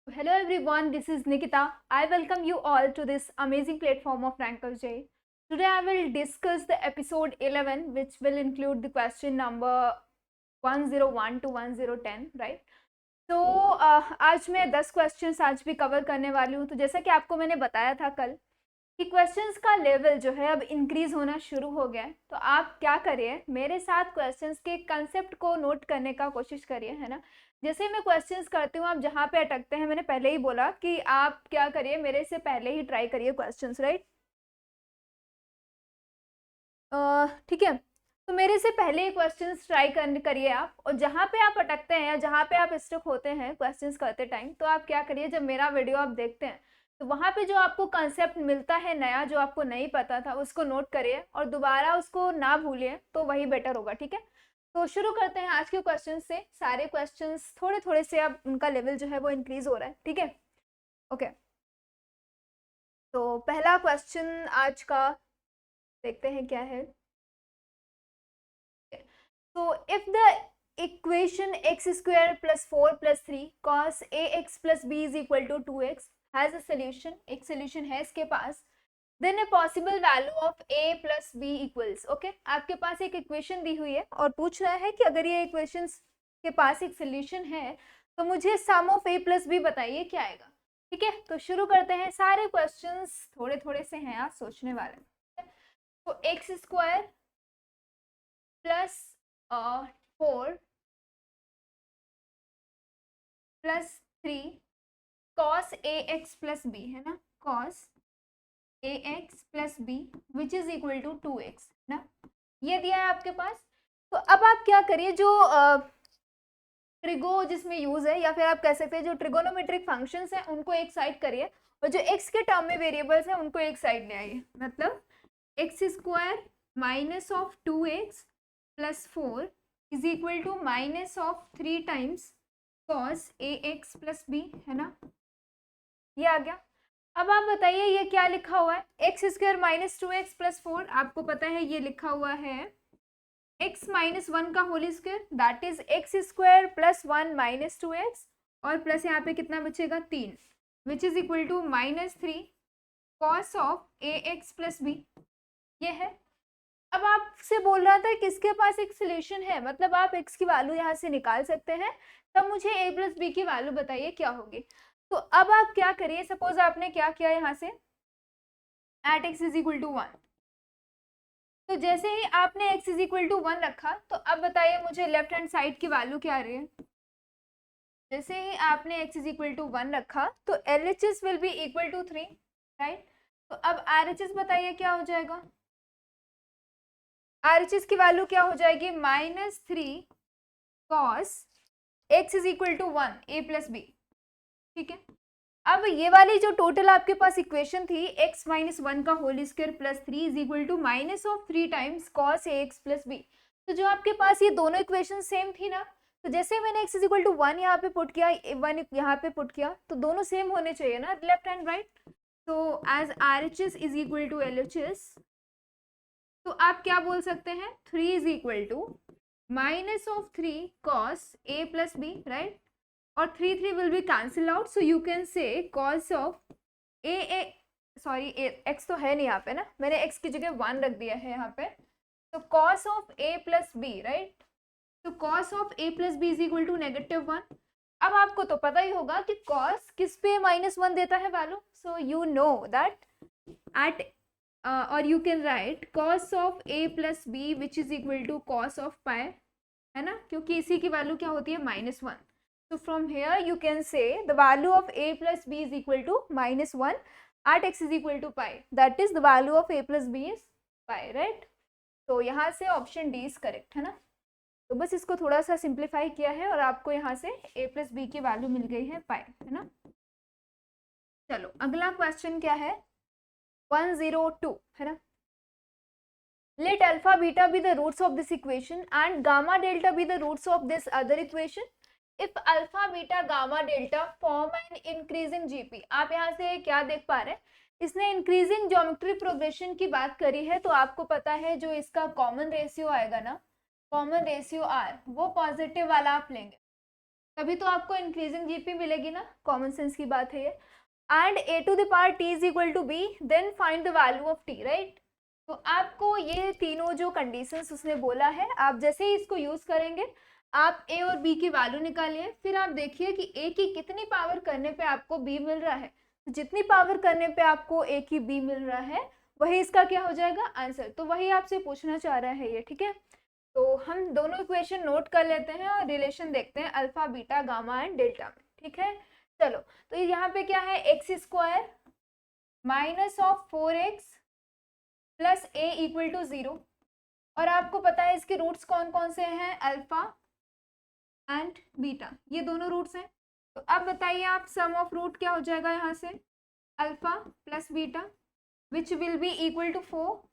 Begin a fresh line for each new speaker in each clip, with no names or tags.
Hello everyone, this is Nikita. I welcome you all to this amazing platform of Rankers J. Today I will discuss the episode 11 which will include the question number 101 to 1010, right? तो आज मैं 10 questions आज भी cover करने वाली हूँ। तो जैसा कि आपको मैंने बताया था कल कि क्वेश्चंस का लेवल जो है अब इंक्रीज होना शुरू हो गया है, तो आप क्या करिए, मेरे साथ क्वेश्चंस के कंसेप्ट को नोट करने का कोशिश करिए, है ना। जैसे मैं क्वेश्चंस करती हूँ, आप जहाँ पे अटकते हैं, मैंने पहले ही बोला कि आप क्या करिए, मेरे से पहले ही ट्राई करिए क्वेश्चंस, राइट। ठीक है, तो मेरे से पहले ही क्वेश्चंस ट्राई करिए आप, और जहाँ पे आप अटकते हैं या जहाँ पे आप स्टक होते हैं क्वेश्चंस करते टाइम, तो आप क्या करिए, जब मेरा वीडियो आप देखते हैं तो वहाँ पे जो आपको कंसेप्ट मिलता है नया, जो आपको नहीं पता था, उसको नोट करिए और दोबारा उसको ना भूलिए, तो वही बेटर होगा, ठीक है। तो शुरू करते हैं आज के क्वेश्चन से। सारे क्वेश्चंस थोड़े थोड़े से अब उनका लेवल जो है वो इंक्रीज हो रहा है, ठीक है। ओके, तो पहला क्वेश्चन आज का देखते हैं क्या है। So if the equation x square plus 4 plus 3 cos ax plus b is equal to 2x has a solution, एक solution है इसके पास, then a possible value of a plus b equals, okay, आपके पास एक इक्वेशन दी हुई है और पूछ रहा है कि अगर ये इक्वेशंस के पास एक सोल्यूशन है तो मुझे सम ऑफ a प्लस b बताइए क्या आएगा, ठीक है। तो शुरू करते हैं। सारे क्वेश्चंस थोड़े थोड़े से हैं, आप सोचने वाले। तो x square plus 4 plus 3 cos a x plus b, है ना, cos a x plus b which is equal to 2x, ना, ये दिया है आपके पास। तो अब आप क्या करिए, जो ट्रिगो जिसमें यूज है, या फिर आप कह सकते हैं जो ट्रिगोनोमेट्रिक फंक्शंस हैं उनको एक साइड करिए, और जो x के टर्म में वेरिएबल्स हैं उनको एक साइड ले आइए। मतलब x square minus of 2x plus 4 is equal to minus of 3 times cos a x plus b, है ना, ये आ गया। अब आप बताइए ये क्या लिखा हुआ है, x square minus 2x plus 4, आपको पता है ये लिखा हुआ है x माइनस 1 का whole square, that is x square plus 1 minus 2x, और प्लस यहाँ पे कितना बचेगा 3, which is equal to minus 3 cos of a x plus b, ये है। अब आपसे बोल रहा था कि इसके पास एक सोल्यूशन है, मतलब आप x की वैल्यू यहाँ से निकाल सकते हैं, तब मुझे a प्लस बी की वैल्यू बताइए क्या होगी। तो अब आप क्या करिए, सपोज आपने क्या किया यहाँ से, at x is equal to 1, तो जैसे ही आपने x इज इक्वल टू 1 रखा, तो अब बताइए मुझे लेफ्ट हैंड साइड की वैल्यू क्या आ रही है। जैसे ही आपने x इज इक्वल टू 1 रखा तो LHS will be equal to 3, right. तो अब RHS बताइए क्या हो जाएगा, RHS की वैल्यू क्या हो जाएगी, minus 3 cos x is equal to 1 a plus b, ठीक है। अब ये वाली जो टोटल आपके पास इक्वेशन थी, x माइनस 1 का whole square plus 3 is equal to minus of 3 times cos a x plus b, तो जो आपके पास ये दोनों इक्वेशन सेम थी ना, तो जैसे मैंने x इज इक्वल टू 1 यहाँ पे पुट किया, 1 यहाँ पे पुट किया, तो दोनों सेम होने चाहिए ना, लेफ्ट एंड राइट। तो as RHS is equal to LHS, तो आप क्या बोल सकते हैं, 3 is equal to minus of 3 cos a plus b, right, और 3 will be cancel out, so you can say cos of a sorry x तो है नहीं यहाँ पे ना, मैंने एक्स की जगह 1 रख दिया है यहाँ पे, तो cos of a plus b, right, तो cos of a plus b is equal to -1। अब आपको तो पता ही होगा कि कॉस किस पे -1 देता है value, so you know that at और you can write cos of a plus b which is equal to cos of pi, है ना, क्योंकि इसी की वैल्यू क्या होती है -1। So from here you can say the value of a plus b is equal to -1 at x is equal to pi. That is the value of a plus b is pi, right? तो यहाँ से option D is correct, है ना। तो बस इसको थोड़ा सा सिंप्लीफाई किया है और आपको यहाँ से a plus b की वैल्यू मिल गई है पाई, है ना। चलो अगला क्वेश्चन क्या है, 102, है ना। Let alpha beta be the roots of this equation and gamma delta be the roots of this other equation. If alpha beta gamma delta form an increasing GP, आप यहाँ से क्या देख पा रहे हैं, इसने इंक्रीजिंग ज्योमेट्री प्रोग्रेशन की बात करी है, तो आपको पता है जो इसका कॉमन रेशियो आएगा ना, कॉमन रेशियो R, वो पॉजिटिव वाला आप लेंगे, तभी तो आपको इंक्रीजिंग जीपी मिलेगी ना, कॉमन सेंस की बात है ये। And a to the power t is equal to b, then find the value of t, right. तो आपको ये तीनों जो कंडीशंस उसने बोला है, आप जैसे ही इसको यूज करेंगे आप a और b की वैल्यू निकालिए, फिर आप देखिए कि a की कितनी पावर करने पे आपको b मिल रहा है। जितनी पावर करने पे आपको a की b मिल रहा है वही इसका क्या हो जाएगा, आंसर। तो वही आपसे पूछना चाह रहा है ये, ठीक है। तो हम दोनों इक्वेशन नोट कर लेते हैं और रिलेशन देखते हैं alpha, beta, gamma and delta में, ठीक है। चलो, तो यहाँ पे क्या है, x square minus of 4x plus a equal to 0, और आपको पता है इसके रूट्स कौन कौन से हैं, अल्फा एंड बीटा, ये दोनों रूट्स हैं। तो अब बताइए आप, सम ऑफ रूट क्या हो जाएगा यहाँ से, alpha plus beta which will be equal to 4,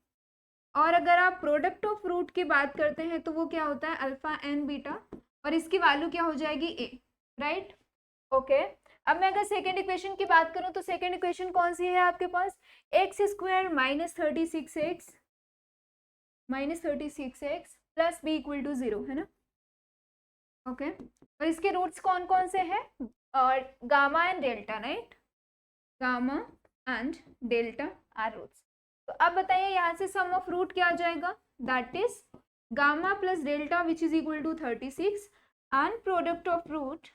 और अगर आप प्रोडक्ट ऑफ रूट की बात करते हैं तो वो क्या होता है, अल्फा एंड बीटा, और इसकी वैल्यू क्या हो जाएगी, a, राइट। ओके, अब मैं अगर सेकेंड इक्वेशन की बात करूं तो सेकेंड इक्वेशन कौन सी है आपके पास, x square minus 36x plus b equal to 0, है ना। ओके, और इसके रूट्स कौन कौन से हैं, और gamma and delta, right, gamma and delta are roots. तो अब बताइए यहाँ से सम ऑफ रूट क्या आ जाएगा, that is gamma plus delta which is equal to 36 and product of root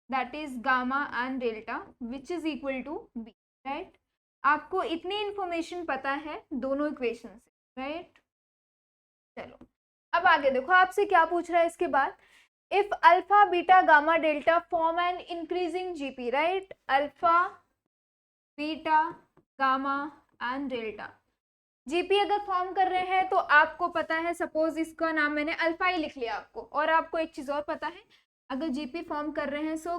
that is gamma and delta which is equal to b, right. आपको इतनी इंफॉर्मेशन पता है दोनों इक्वेशन से, राइट। चलो अब आगे देखो, आपसे क्या पूछ रहा है इसके बाद, if alpha beta gamma delta form an increasing GP, right, alpha beta gamma and delta GP अगर फॉर्म कर रहे हैं तो आपको पता है, सपोज इसका नाम मैंने अल्फा ही लिख लिया आपको, और आपको एक चीज और पता है, अगर जीपी फॉर्म कर रहे हैं so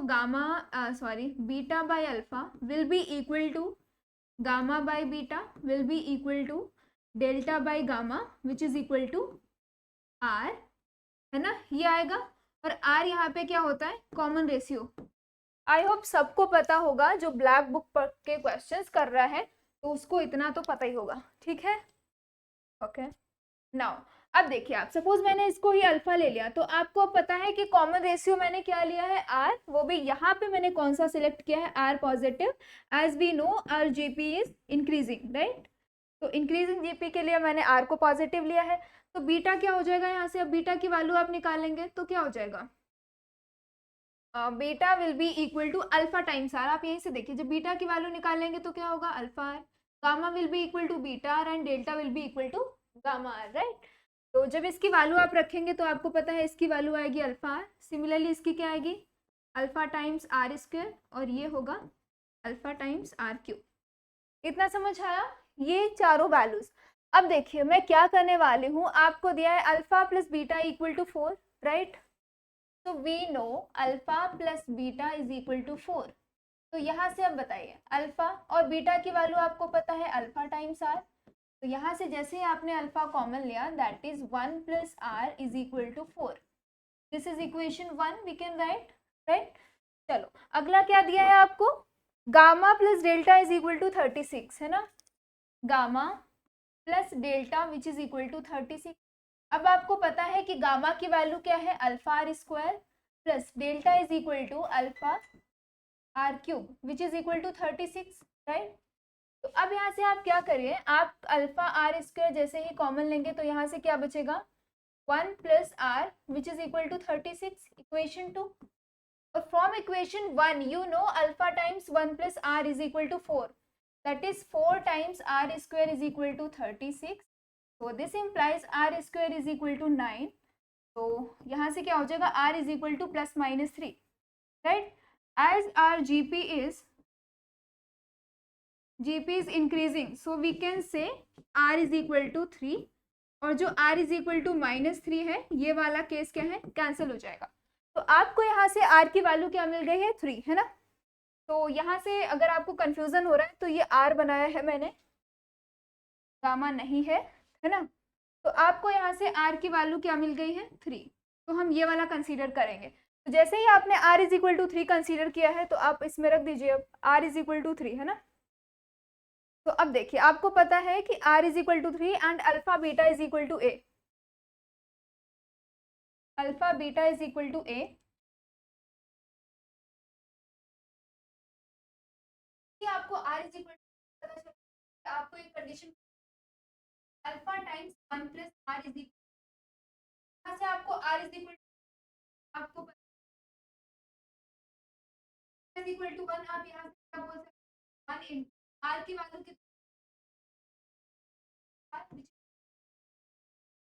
beta by alpha will be equal to gamma by beta will be equal to delta by gamma which is equal to r, है ना, ये आएगा। और आर यहाँ पे क्या होता है, कॉमन रेशियो। आई होप सबको पता होगा, जो ब्लैक बुक पर के क्वेश्चंस कर रहा है तो उसको इतना तो पता ही होगा, ठीक है। ओके, नाउ अब देखिए आप, सपोज मैंने इसको ही अल्फा ले लिया, तो आपको अब पता है कि कॉमन रेशियो मैंने क्या लिया है, आर, वो भी यहाँ पे मैंने कौन सा सिलेक्ट किया है, r positive, as we know r GP is increasing, right. तो इंक्रीजिंग जीपी के लिए मैंने आर को पॉजिटिव लिया है। तो बीटा क्या हो जाएगा यहाँ से, अब बीटा की वैल्यू आप निकालेंगे तो क्या हो जाएगा, beta will be equal to alpha times r. आप यहीं से देखिए, जब बीटा की वैल्यू निकालेंगे तो क्या होगा, alpha r, gamma will be equal to beta r and delta will be equal to gamma r, right. तो जब इसकी वैल्यू आप रखेंगे तो आपको पता है इसकी वैल्यू आएगी अल्फा आर, सिमिलरली इसकी क्या आएगी, अल्फा टाइम्स आर स्क्वायर, और ये होगा अल्फा टाइम्स आर क्यूब। इतना समझ आया, ये चारों वैल्यूज। अब देखिए मैं क्या करने वाली हूँ, आपको दिया है alpha plus beta equal to 4, right. तो we know alpha plus beta is equal to 4। तो यहाँ से अब बताइए, अल्फा और बीटा की वैल्यू आपको पता है अल्फा टाइम्स आर, तो यहाँ से जैसे ही आपने अल्फा कॉमन लिया that is 1 plus r is equal to 4। This is equation 1 we can write, right. चलो अगला क्या दिया है आपको, gamma plus delta is equal to 36, है ना, gamma plus delta which is equal to 36। अब आपको पता है कि गामा की वैल्यू क्या है, alpha r square plus delta is equal to alpha r cube which is equal to 36, right. तो अब यहाँ से आप क्या करिए, आप अल्फा आर स्क्वायर जैसे ही कॉमन लेंगे तो यहाँ से क्या बचेगा, 1 plus r which is equal to 36, equation 2। और from equation 1 you know alpha times 1 plus r is equal to 4, that is 4 times r square is equal to 36. So this implies r square is equal to 9. तो यहाँ से क्या हो जाएगा, r is equal to plus minus 3, right? As our GP is increasing, so we can say r is equal to 3, और जो r is equal to -3 है, ये वाला केस क्या है, कैंसिल हो जाएगा। तो आपको यहाँ से r की वैल्यू क्या मिल गई है, 3, है ना। तो यहाँ से अगर आपको कंफ्यूजन हो रहा है तो ये आर बनाया है मैंने, गामा नहीं है, है ना। तो आपको यहाँ से आर की वैल्यू क्या मिल गई है, 3। तो हम ये वाला कंसीडर करेंगे। तो जैसे ही आपने r is equal to 3 consider किया है तो आप इसमें रख दीजिए अब आर इज इक्वल टू 3, है ना। तो अब देखिए आपको पता है कि r is equal to 3 and alpha beta is equal to a, alpha beta is equal to a. Is equal to, आपको एक condition alpha times 1 plus r is equal, यहाँ से आपको आर इज इक्वल, आपको इज इक्वल टू 1, आप यहाँ से क्या बोल सकते हैं 1 इन आर की वैल्यू कितनी,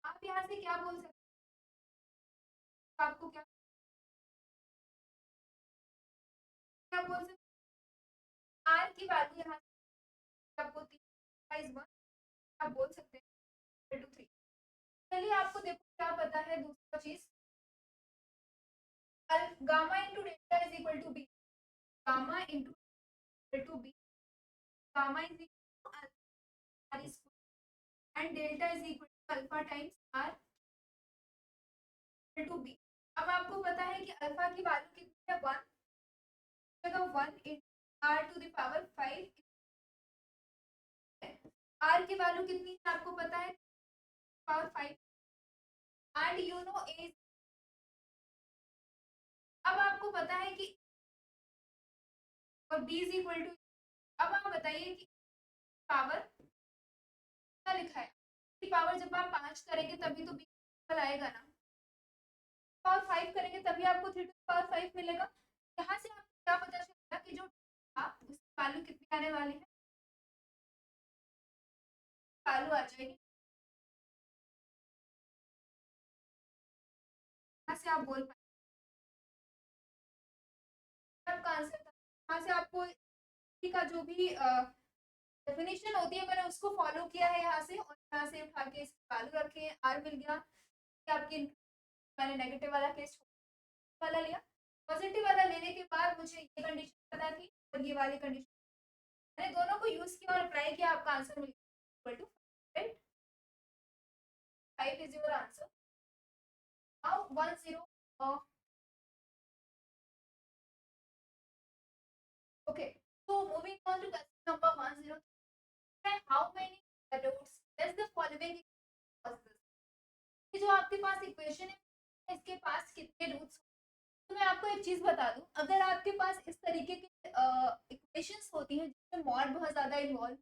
आप यहाँ से क्या बोल सकते हैं, आपको क्या क्या बोल सकते हैं आर की वैल्यू यहाँ से आपको 3 आप बोल सकते हैं 3। चलिए आपको देखो क्या पता है दूसरा चीज, gamma into delta is equal to b, gamma into equal to b, gamma is equal to r square and delta is equal to alpha times r equal to b. अब आपको पता है कि अल्फा की वैल्यू कितनी है 1, जगह 1 into r to the power 5, r की वैल्यू कितनी है आपको पता है power 5 and you know a. अब आपको पता है कि और बी इज इक्वल टू, अब आप बताइए कि पावर क्या लिखा है, की पावर जब आप 5 करेंगे तभी तो बी आएगा ना, पावर 5 करेंगे तभी आपको 3 टू पावर 5 मिलेगा। यहाँ से आपको क्या पता चलेगा कि जो आप उसकी वैल्यू कितनी आने वाली है, वैल्यू आ जाएगी, यहाँ से आप बोल पाएंगे आपका आंसर था। यहाँ से आपको का जो भी डेफिनेशन होती है मैंने उसको फॉलो किया है यहाँ से, और यहाँ से उठा के इसकी वैल्यू रखे, आर मिल गया कि आपकी, मैंने नेगेटिव वाला केस वाला लिया, पॉजिटिव वाला लेने के बाद मुझे ये कंडीशन पता थी और ये वाली कंडीशन, मैंने दोनों को यूज किया और अप्लाई किया, आपका आंसर मिल गया to right, 5 is your answer. Now 10 okay, so moving on to question number 103, how many roots does the following causes, ये जो आपके पास इक्वेशन है इसके पास कितने रूट्स, तो मैं आपको एक चीज बता दूं, अगर आपके पास इस तरीके की इक्वेशंस होती हैं जिसमें मॉड बहुत ज्यादा इन्वॉल्व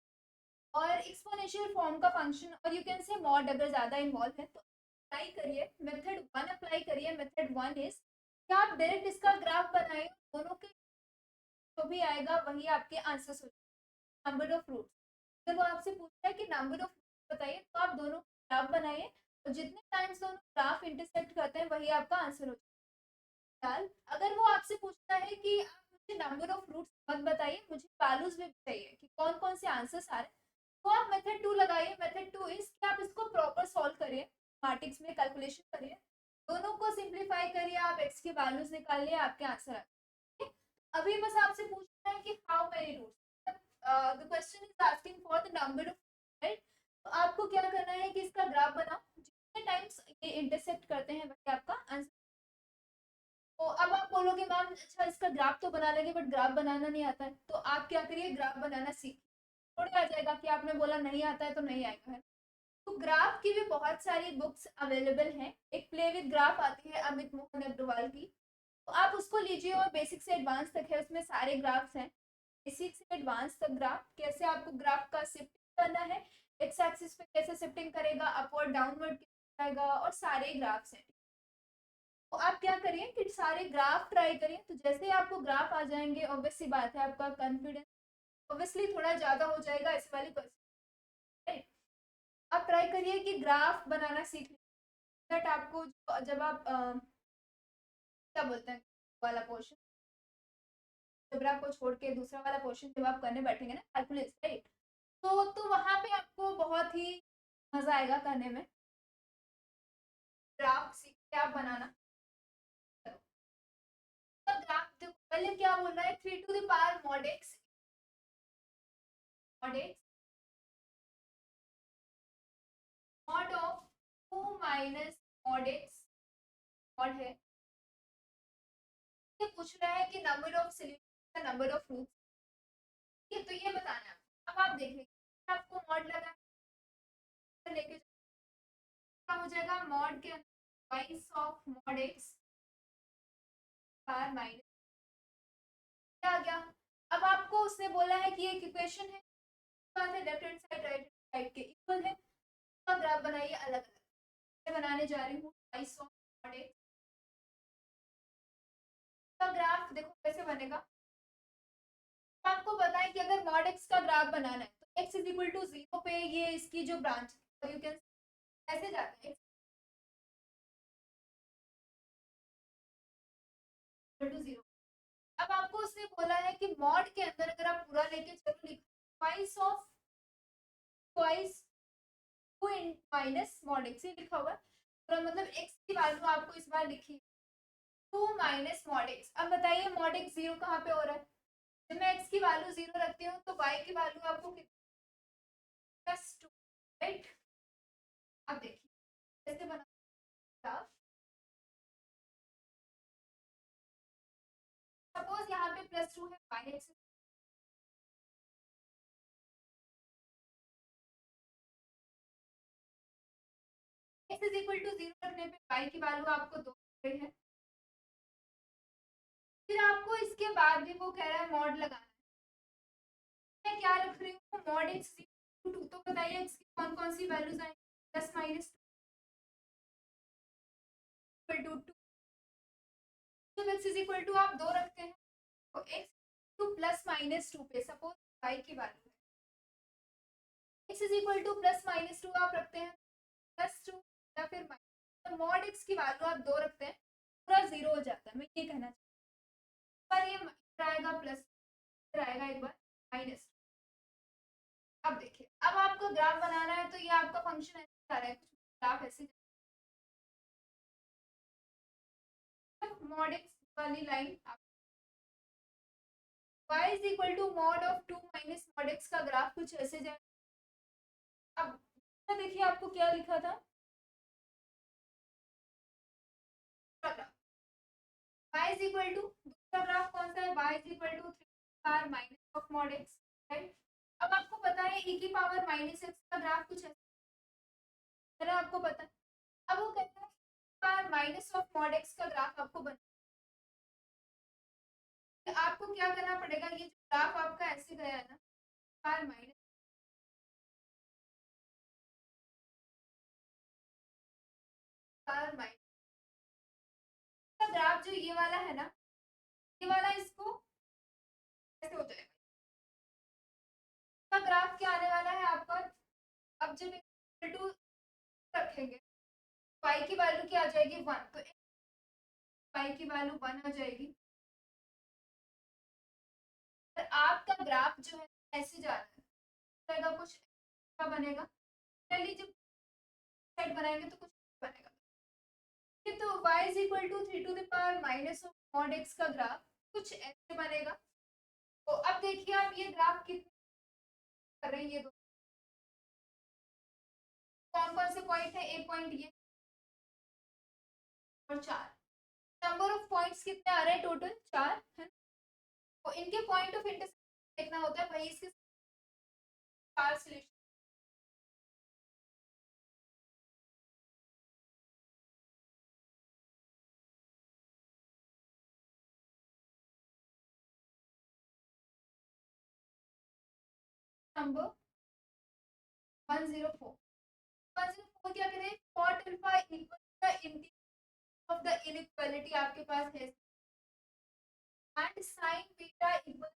और एक्सपोनेंशियल फॉर्म का फंक्शन और यू कैन से मॉड अगर ज्यादा इन्वॉल्व है, तो अप्लाई करिए मेथड 1, अप्लाई करिए मेथड 1 इज कि आप डायरेक्ट इसका ग्राफ बनाइए, दोनों के जो भी आएगा वही आपके आंसर्स हो, नंबर ऑफ रूट्स, अगर वो आपसे पूछता है कि नंबर ऑफ रूट्स बताइए तो आप दोनों ग्राफ बनाइए और जितने टाइम्स दोनों ग्राफ इंटरसेक्ट करते हैं वही आपका आंसर हो जाए। अगर वो आपसे पूछता है कि आप मुझे नंबर ऑफ रूट्स मत बताइए, मुझे वैल्यूज भी चाहिए कि कौन कौन से आंसर्स आ रहे हैं, तो आप मेथड 2 लगाइए, मेथड 2 इज कि आप इसको प्रॉपर सॉल्व करिए, मैट्रिक्स में कैलकुलेशन करिए, दोनों को सिंप्लीफाई करिए, आप एक्स की वैल्यूज निकालिए, आपके आंसर आ, अभी बस आपसे पूछना है कि how many roots, the question is asking for the number of, right, तो आपको क्या करना है कि इसका ग्राफ बनाओ, जितने टाइम्स ये इंटरसेक्ट करते हैं वही आपका आंसर। तो अब आप बोलोगे मैम अच्छा इसका ग्राफ तो बना लेंगे बट ग्राफ बनाना नहीं आता है, तो आप क्या करिए ग्राफ बनाना सीख, थोड़ा आ जाएगा कि आपने बोला नहीं आता है तो नहीं आएगा है। तो ग्राफ की भी बहुत सारी बुक्स अवेलेबल हैं, एक प्ले विद ग्राफ आती है अमित मोहन अग्रवाल की, तो आप उसको लीजिए और बेसिक से एडवांस तक है, उसमें सारे ग्राफ्स हैं, बेसिक से एडवांस तक ग्राफ, कैसे आपको ग्राफ का शिफ्टिंग करना है, एक्स एक्सिस पे कैसे शिफ्टिंग करेगा, अपवर्ड डाउनवर्ड जाएगा, और सारे ग्राफ्स हैं। तो आप क्या करिए कि सारे ग्राफ ट्राई करिए, तो जैसे ही आपको ग्राफ आ जाएंगे ऑब्वियस सी बात है आपका कॉन्फिडेंस ऑब्वियसली थोड़ा ज़्यादा हो जाएगा इस वाली क्वेश्चन। आप ट्राई करिए कि ग्राफ बनाना सीख लीजिए, आपको जब आप क्या बोलते हैं वाला पोर्शन, अलजेब्रा को छोड़ के दूसरा वाला पोर्शन जब आप करने बैठेंगे ना कैलकुलस, राइट, तो वहाँ पे आपको बहुत ही मजा आएगा करने में, ग्राफ सीख के आप बनाना। तो ग्राफ देखो पहले क्या बोल रहा है, 3 to the power mod x, mod x mod of 2 minus mod x, mod है, ये पूछ रहा है कि number of solution, number of roots, ये तो ये बताना है। अब आप देख लीजिए आपको मॉड लगा लेके क्या हो जाएगा, मॉड के twice of mod x power minus क्या आ गया। अब आपको उसने बोला है कि एक इक्वेशन है, left hand side right side के इक्वल है, तो ग्राफ बनाइए अलग अलग। मैं बनाने जा रही हूँ का ग्राफ। देखो कैसे बनेगा। तो आपको पता है कि अगर मॉड एक्स का ग्राफ बनाना है तो x इज इक्वल टू 0 पे ये इसकी जो ब्रांच यू कैन ऐसे जाता है टू 0। अब आपको उसने बोला है कि मॉड के अंदर अगर आप पूरा लेके चलो twice of twice 2 minus mod x लिखा हुआ है, तो मतलब x की वैल्यू आपको इस बार लिखी 2 माइनस मॉड एक्स। अब बताइए मॉड एक्स 0 कहाँ पे हो रहा है। जब मैं x की वैल्यू 0 रखती हूँ तो y की वैल्यू आपको +2 राइट। अब देखिए कैसे बना, सपोज यहाँ पे +2 है, y x x is equal to 0 रखने पे y की वैल्यू आपको 2 है। फिर आपको इसके बाद भी वो कह रहा है मॉड लगाना है। मैं क्या रख रही हूँ मॉड x 2, तो बताइए x की कौन कौन सी वैल्यूज आएंगी, प्लस माइनस इक्वल टू 2। जब x इज इक्वल टू आप 2 रखते हैं तो x टू प्लस माइनस 2 पे सपोज y की वैल्यू है, x is equal two plus minus 2 आप रखते हैं +2 या फिर माइनस, तो मॉड x की वैल्यू आप 2 रखते हैं पूरा 0 हो जाता है। मैं ये कहना चाहती हूँ, ये आएगा प्लस, फिर आएगा एक बार माइनस। अब देखिए अब आपको ग्राफ बनाना है तो ये आपका फंक्शन ऐसे जा रहा है, कुछ ग्राफ ऐसे मॉड x वाली line y is equal to mod of 2 minus mod x का ग्राफ कुछ ऐसे जाए। अब देखिए आपको क्या लिखा था, y इज इक्वल टू दूसरा ग्राफ कौन सा है, y is equal to 3 minus of mod x right. अब आपको पता है e की पावर माइनस x का ग्राफ कुछ ऐसे है, आपको पता है। अब वो कहता है power minus of mod x का ग्राफ आपको बना, आपको क्या करना पड़ेगा, ये जो ग्राफ आपका ऐसे गया है ना पावर माइनस पावर माइनस का ग्राफ जो ये वाला है ना, ये वाला इसको ऐसे हो जाएगा। इसका ग्राफ क्या आने वाला है आपका, अब जब इक्वल टू रखेंगे y की वैल्यू क्या आ जाएगी 1, तो y की वैल्यू 1 आ जाएगी। तो आपका ग्राफ जो है ऐसे जा रहा है, कुछ क्या बनेगा, चलिए जब सेट बनाएंगे तो कुछ बनेगा। तो y is equal to 3 to the power minus of mod x का ग्राफ कुछ ऐसे बनेगा। तो अब देखिए आप ये ग्राफ कितने कर रहे हैं, ये दो कौन कौन से पॉइंट है, एक पॉइंट ये और 4, नंबर ऑफ पॉइंट्स कितने आ रहे हैं टोटल 4 है। तो इनके पॉइंट ऑफ इंटरसेक्शन देखना होता है, वही इसके 4 सिलेक्शन नंबर 104 क्या करें, cot alpha equal the integral of the inequality आपके पास है and sin beta equal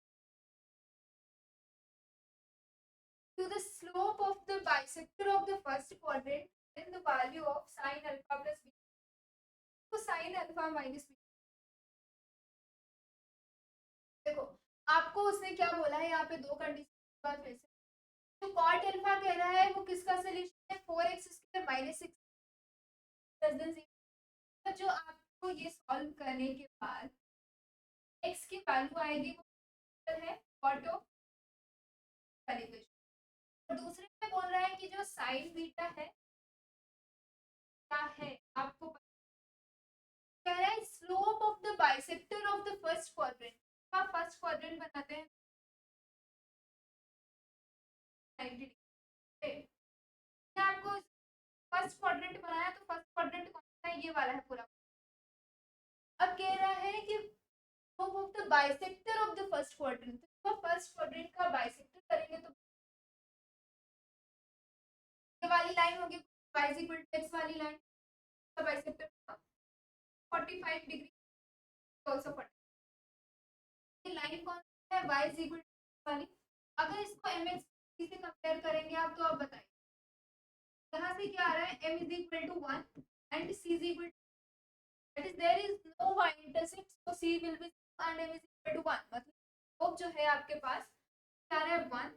to the slope of the bisector of the first quadrant in the value of sin alpha plus b, तो sin alpha minus b। देखो आपको उसने क्या बोला है यहाँ पे दो कंडीशन बात फिर से, तो cot अल्फा कह रहा है वो किसका सॉल्यूशन है 4x square minus 6 less than 0। तो जो आपको ये सॉल्व करने के बाद x की वैल्यू आएगी वो है cot ऑफ और दूसरे में बोल रहा है कि जो sin बीटा है क्या है आपको कह रहा है slope of the bisector of the first quadrant. आप फर्स्ट क्वाड्रेंट बनाते हैं 90 डिग्री, आपको फर्स्ट क्वाड्रेंट बनाया तो फर्स्ट क्वाड्रेंट कौन सा है, ये वाला है पूरा। अब कह रहा है कि slope of the bisector of the first quadrant, तो first is equal to x वाली लाइन सब बाइसेक्टर 45 डिग्री आल्सो 40 लाइन कौन सी है y इज इक्वल टू वाली। अगर इसको mx से कंपेयर करेंगे आप तो आप बताइए यहाँ से क्या आ रहा है m is equal to 1 and c is equal that is there is no y intersect so c will be and m is equal to 1 मतलब स्लोप जो है आपके पास क्या आ रहा है 1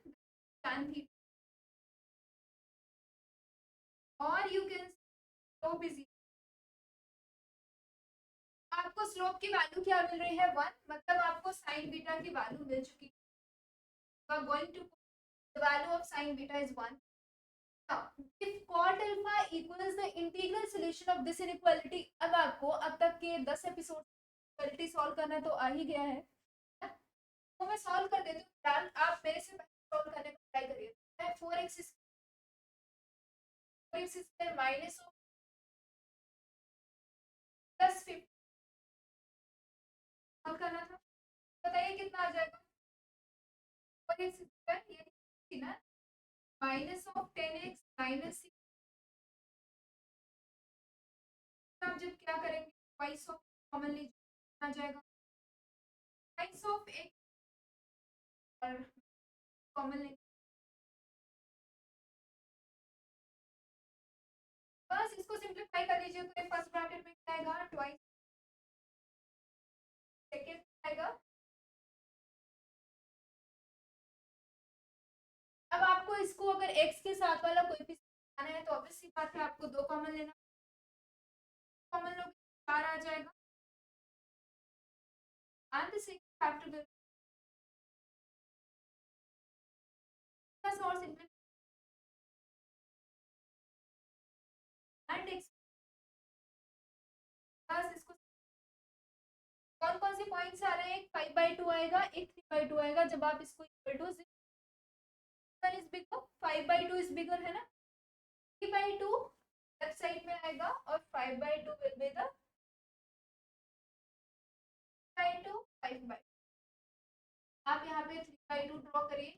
tan थीटा और यू कैन स्लोप इज आपको slope की वैल्यू क्या मिल रही है 1 मतलब आपको sin बीटा की वैल्यू मिल चुकी है। You are going to put the value of sin beta is 1. Now, if cot alpha equals the integral solution of this inequality, अब आपको अब तक के 10 एपिसोड इक्वालिटी सॉल्व करना तो आ ही गया है तो मैं सॉल्व कर देती हूँ आप मेरे से पहले सॉल्व करने का ट्राई करिए 4x square minus plus 50 solve करना था बताइए कितना आ जाएगा 4x स्क्वायर ये थी ना माइनस ऑफ 10x माइनस 6 आप जब क्या करेंगे ट्वाइस ऑफ कॉमन लीजिए आ जाएगा ट्वाइस ऑफ x और कॉमन लीजिए बस इसको सिंपलीफाई कर लीजिए तो फर्स्ट ब्रैकेट में क्या आएगा ट्वाइस सेकंड आएगा अब आपको इसको अगर x के साथ वाला कोई भी आना है तो ऑब्वियस सी बात है आपको दो कॉमन लेना कॉमन लोग 4 आ जाएगा and the second have to be plus और सिंपली and x प्लस इसको कौन कौन से पॉइंट्स आ रहे हैं एक 5/2 आएगा एक 3/2 आएगा जब आप इसको equal to 1 is bigger 5/2 is bigger है ना 3/2 लेफ्ट साइड में आएगा और 5/2 विल बी द 5/2 5/2 आप यहाँ पे 3/2 ड्रॉ करिए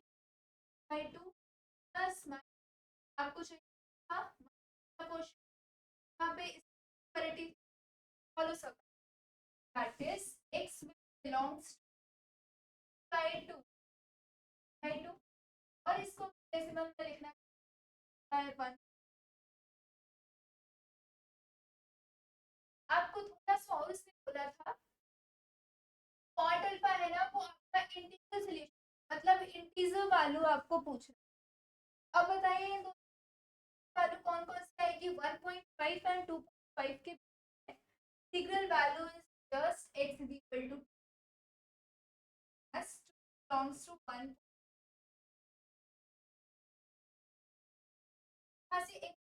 3/2 प्लस आपको चाहिए था क्वेश्चन यहाँ पे इक्वालिटी फॉलो सब that is x belongs to 2 और इसको डेसिमल में लिखना है 1 आपको थोड़ा सा और उससे बोला था कॉट अल्फा है ना वो आपका इंटीजर सॉल्यूशन मतलब इंटीजर वैल्यू आपको पूछना अब बताइए इन दोनों वैल्यू कौन कौन सी आएगी 1.5 एंड 2.5 के integral value is just x is equal to s belongs to 1 से एक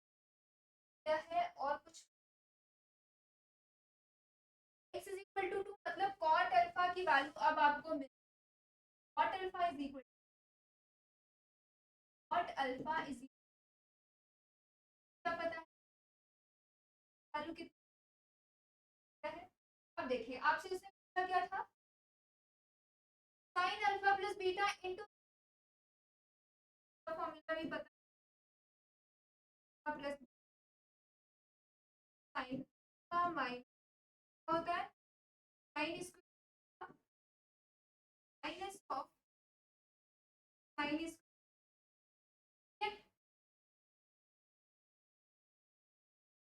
क्या है और कुछ x इज इक्वल टू 2 मतलब कॉट अल्फा की वैल्यू अब आपको मिल cot alpha is equal cot alpha is क्या पता है वैल्यू कितना है अब देखिए आपसे इसने पूछा क्या था sin alpha plus beta into formula भी पता प्लस sin का माइनस होता है sin square minus of sin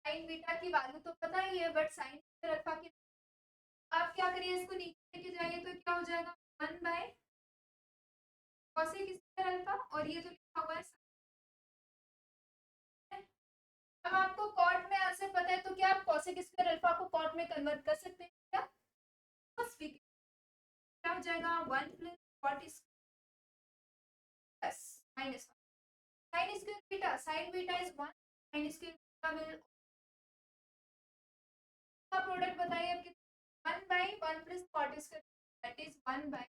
sin beta की वैल्यू तो पता ही है बट sin अल्फा की आप क्या करिए इसको नीचे लेके जाइए तो क्या हो जाएगा 1 बाय cosec स्क्वायर अल्फा और ये जो लिखा हुआ है अब आपको कॉट में आंसर पता है तो क्या आप cosec स्क्वायर अल्फा को कॉट में कन्वर्ट कर सकते हैं क्या बस क्या हो जाएगा 1 plus cot plus minus sin square beta sin बीटा is 1 sin square beta will का प्रोडक्ट बताइए अब कितना 1 by 1 plus cot square that is 1 by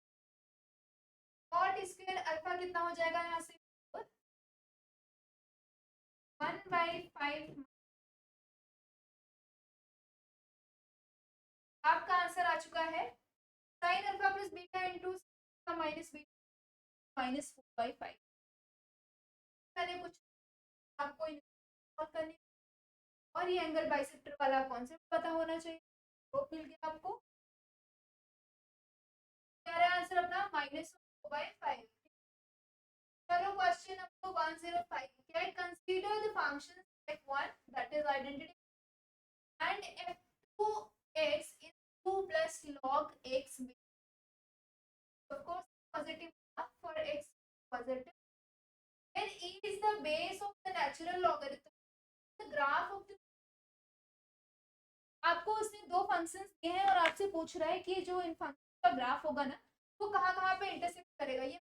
cot square alpha कितना हो जाएगा यहाँ से 1 बाय 5 आपका आंसर आ चुका है sin alpha plus beta into minus beta minus 4/5 मैंने कुछ आपको सॉल्व करने और ये एंगल बाइसेक्टर वाला कॉन्सेप्ट पता होना चाहिए। तो मिल गया आपको, क्या रहा आंसर अपना -1/5। चलो क्वेश्चन नंबर 105, क्या है, consider the function f1 that is identity and f2x is 2 plus log x, of course positive for x positive, then e is the base of the natural logarithm, the graph of the, आपको उसने दो functions दिए हैं और आपसे पूछ रहा है कि जो इन फंक्शन का ग्राफ होगा ना वो कहाँ पे इंटरसेक्ट करेगा। ये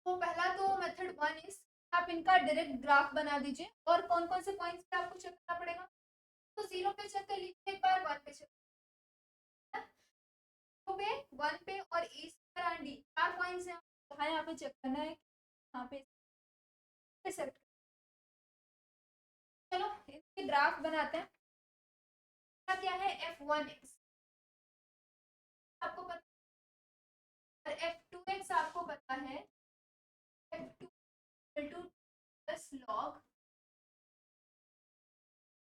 तो पहला तो मेथड 1 इज, आप इनका डायरेक्ट ग्राफ बना दीजिए और कौन कौन से पॉइंट्स पे आपको चेक करना पड़ेगा, तो 0 पे चेक कर लीजिए, एक बार 1 पे चेक पे, 1 पे और E square and D, 4 points हैं, यहाँ पे चेक करना है, यहाँ पे सेलेक्ट। चलो इसके ग्राफ बनाते हैं। क्या है f1x आपको पता है, और f2x आपको पता है f2 प्लस लॉग।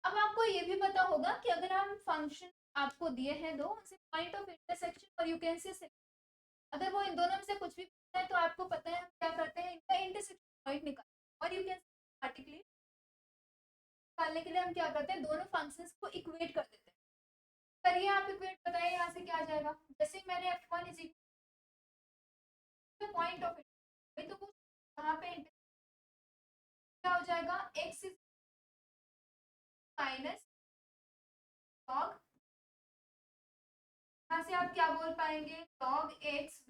अब आपको ये भी पता होगा कि अगर हम फंक्शन आपको दिए हैं दो, उनसे पॉइंट ऑफ इंटरसेक्शन और यू कैन से, अगर वो इन दोनों में से कुछ भी पूछता है तो आपको पता है हम क्या करते हैं, इनका इंटरसेक्शन पॉइंट निकाल, और यू कैन पार्टिकुलर निकालने के लिए हम क्या करते हैं, दोनों फंक्शंस को इक्वेट कर देते हैं। करिए आप इक्वेट, बताइए यहाँ से क्या आ जाएगा। जैसे मैंने f1 is equal point of intersection, तो कहाँ पे क्या हो जाएगा, x इज माइनस लॉग, यहाँ से आप क्या बोल पाएंगे, लॉग x,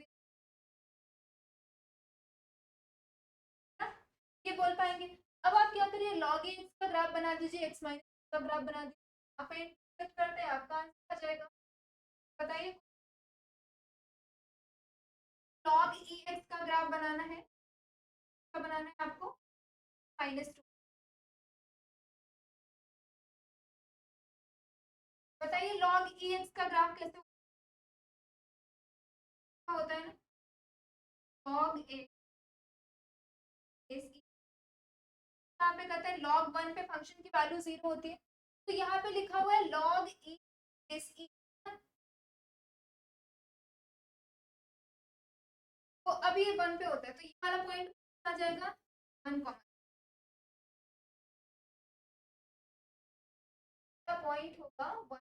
ये बोल पाएंगे। अब आप क्या करिए, लॉग एक्स का ग्राफ बना दीजिए, x माइनस का ग्राफ बना दीजिए, आप इंटरसेक्ट करते हैं, आपका आंसर आ जाएगा। बताइए, लॉग ई एक्स का ग्राफ बनाना है, क्या बनाना है आपको, -2। बताइए लॉग ई एक्स का ग्राफ कैसे होता है ना, लॉग एक्स, यहाँ पे कहते हैं log 1 पे फंक्शन की वैल्यू 0 होती है, तो यहाँ पे लिखा हुआ है log e बेस e, तो अभी ये 1 पे होता है, तो ये वाला पॉइंट आ जाएगा 1, पॉइंट होगा 1,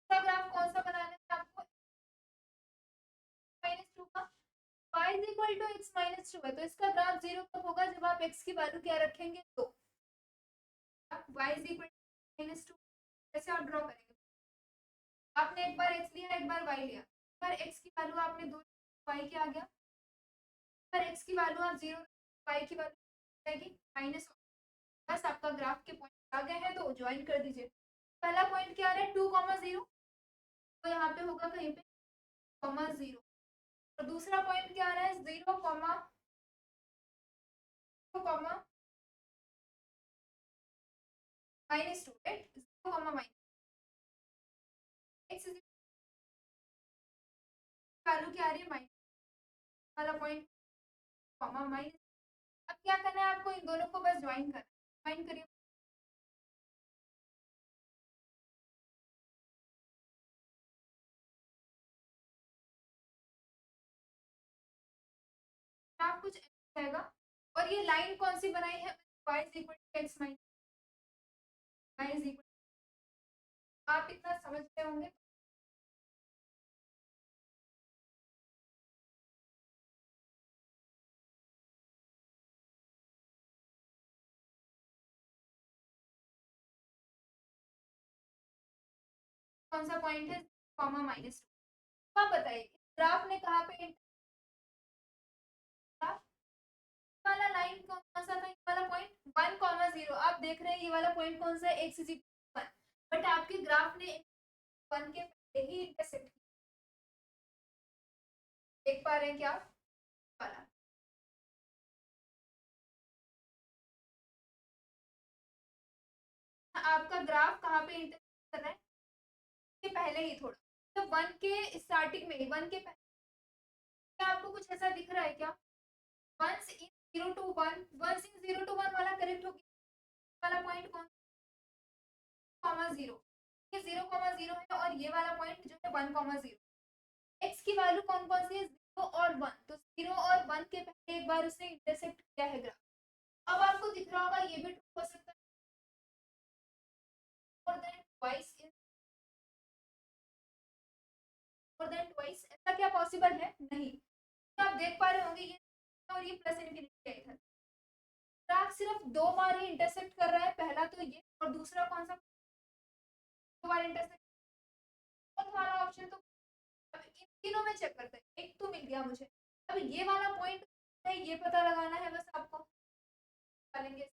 ग्राफ कौन सा बनाना है आपको, -2 का, y is equal to x -2 है, तो इसका ग्राफ 0 कब होगा, जब आप x की वैल्यू क्या रखेंगे, तो y इज इक्वल टू -2, कैसे आप ड्रॉ करेंगे, आपने एक बार x लिया, एक बार y लिया, एक बार x की वैल्यू आपने 2, y क्या आ गया, पर x की वैल्यू आप 0, y की वैल्यू आएगी -, बस आपका ग्राफ के पॉइंट आ गए हैं, तो ज्वाइन कर दीजिए। पहला पॉइंट क्या आ रहा है, 2, 0, तो यहाँ पे होगा कहीं पे 0, और दूसरा पॉइंट क्या आ रहा है, 0, -2, राइट, 0, x वैल्यू क्या आ रही है, माइनस वाला पॉइंट, माइनस। अब क्या करना है आपको, इन दोनों को बस ज्वाइन करना, ज्वाइन करिए, आप कुछ जाएगा। और ये लाइन कौन सी बनाई है, y is equal to x minus, y is equal, आप इतना समझते होंगे, कौन सा पॉइंट है, -2। आप बताइए ग्राफ ने कहाँ पे वाला लाइन कौन सा था, ये वाला पॉइंट 1, 0, आप देख रहे हैं ये वाला पॉइंट कौन सा है, x इज इक्वल 1, बट आपके ग्राफ ने 1 के पहले ही इंटरसेक्ट किया, देख पा रहे हैं क्या वाला, आपका ग्राफ कहाँ पे इंटरसेक्ट कर रहा है, के पहले ही थोड़ा, तो 1 के स्टार्टिंग में, 1 के पहले, क्या आपको कुछ ऐसा दिख रहा है क्या, वंस इन 0 to 1, 1 से 0 to 1 वाला करेक्ट हो गया। वाला पॉइंट कौन, 0, ये 0,0 है और ये वाला पॉइंट जो है 1,0। एक्स की वैल्यू कौन कौन सी है, 0 और 1, तो 0 और 1 के पहले एक बार उसने इंटरसेक्ट किया है ग्राफ। अब आपको दिख रहा होगा ये भी ट्रू हो सकता है, more than twice, more than twice, ऐसा क्या पॉसिबल है, नहीं। तो आप देख पा रहे होंगे ये और ये प्लस इनफिनिटी है इधर, ग्राफ सिर्फ 2 बार ही इंटरसेक्ट कर रहा है, पहला तो ये और दूसरा कौन सा, 2 बार इंटरसेक्ट। और वाला ऑप्शन तो अब इन तीनों में चेक करते हैं, एक तो मिल गया मुझे। अब ये वाला पॉइंट है, ये पता लगाना है बस आपको, डालेंगे।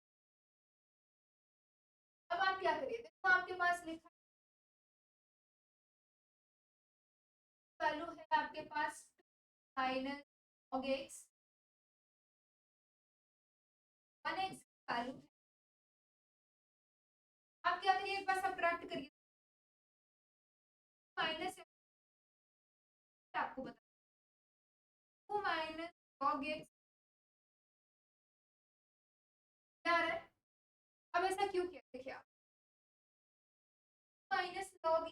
अब आप क्या करिए, देखो आपके पास लिखा वैल्यू है आपके पास minus log x, 1x value है। आप क्या करिए, एक बार सब्ट्रैक्ट करिए, माइनस आपको बता 2 माइनस log x क्या आ रहा है। अब ऐसा क्यों किया, देखिए आप माइनस log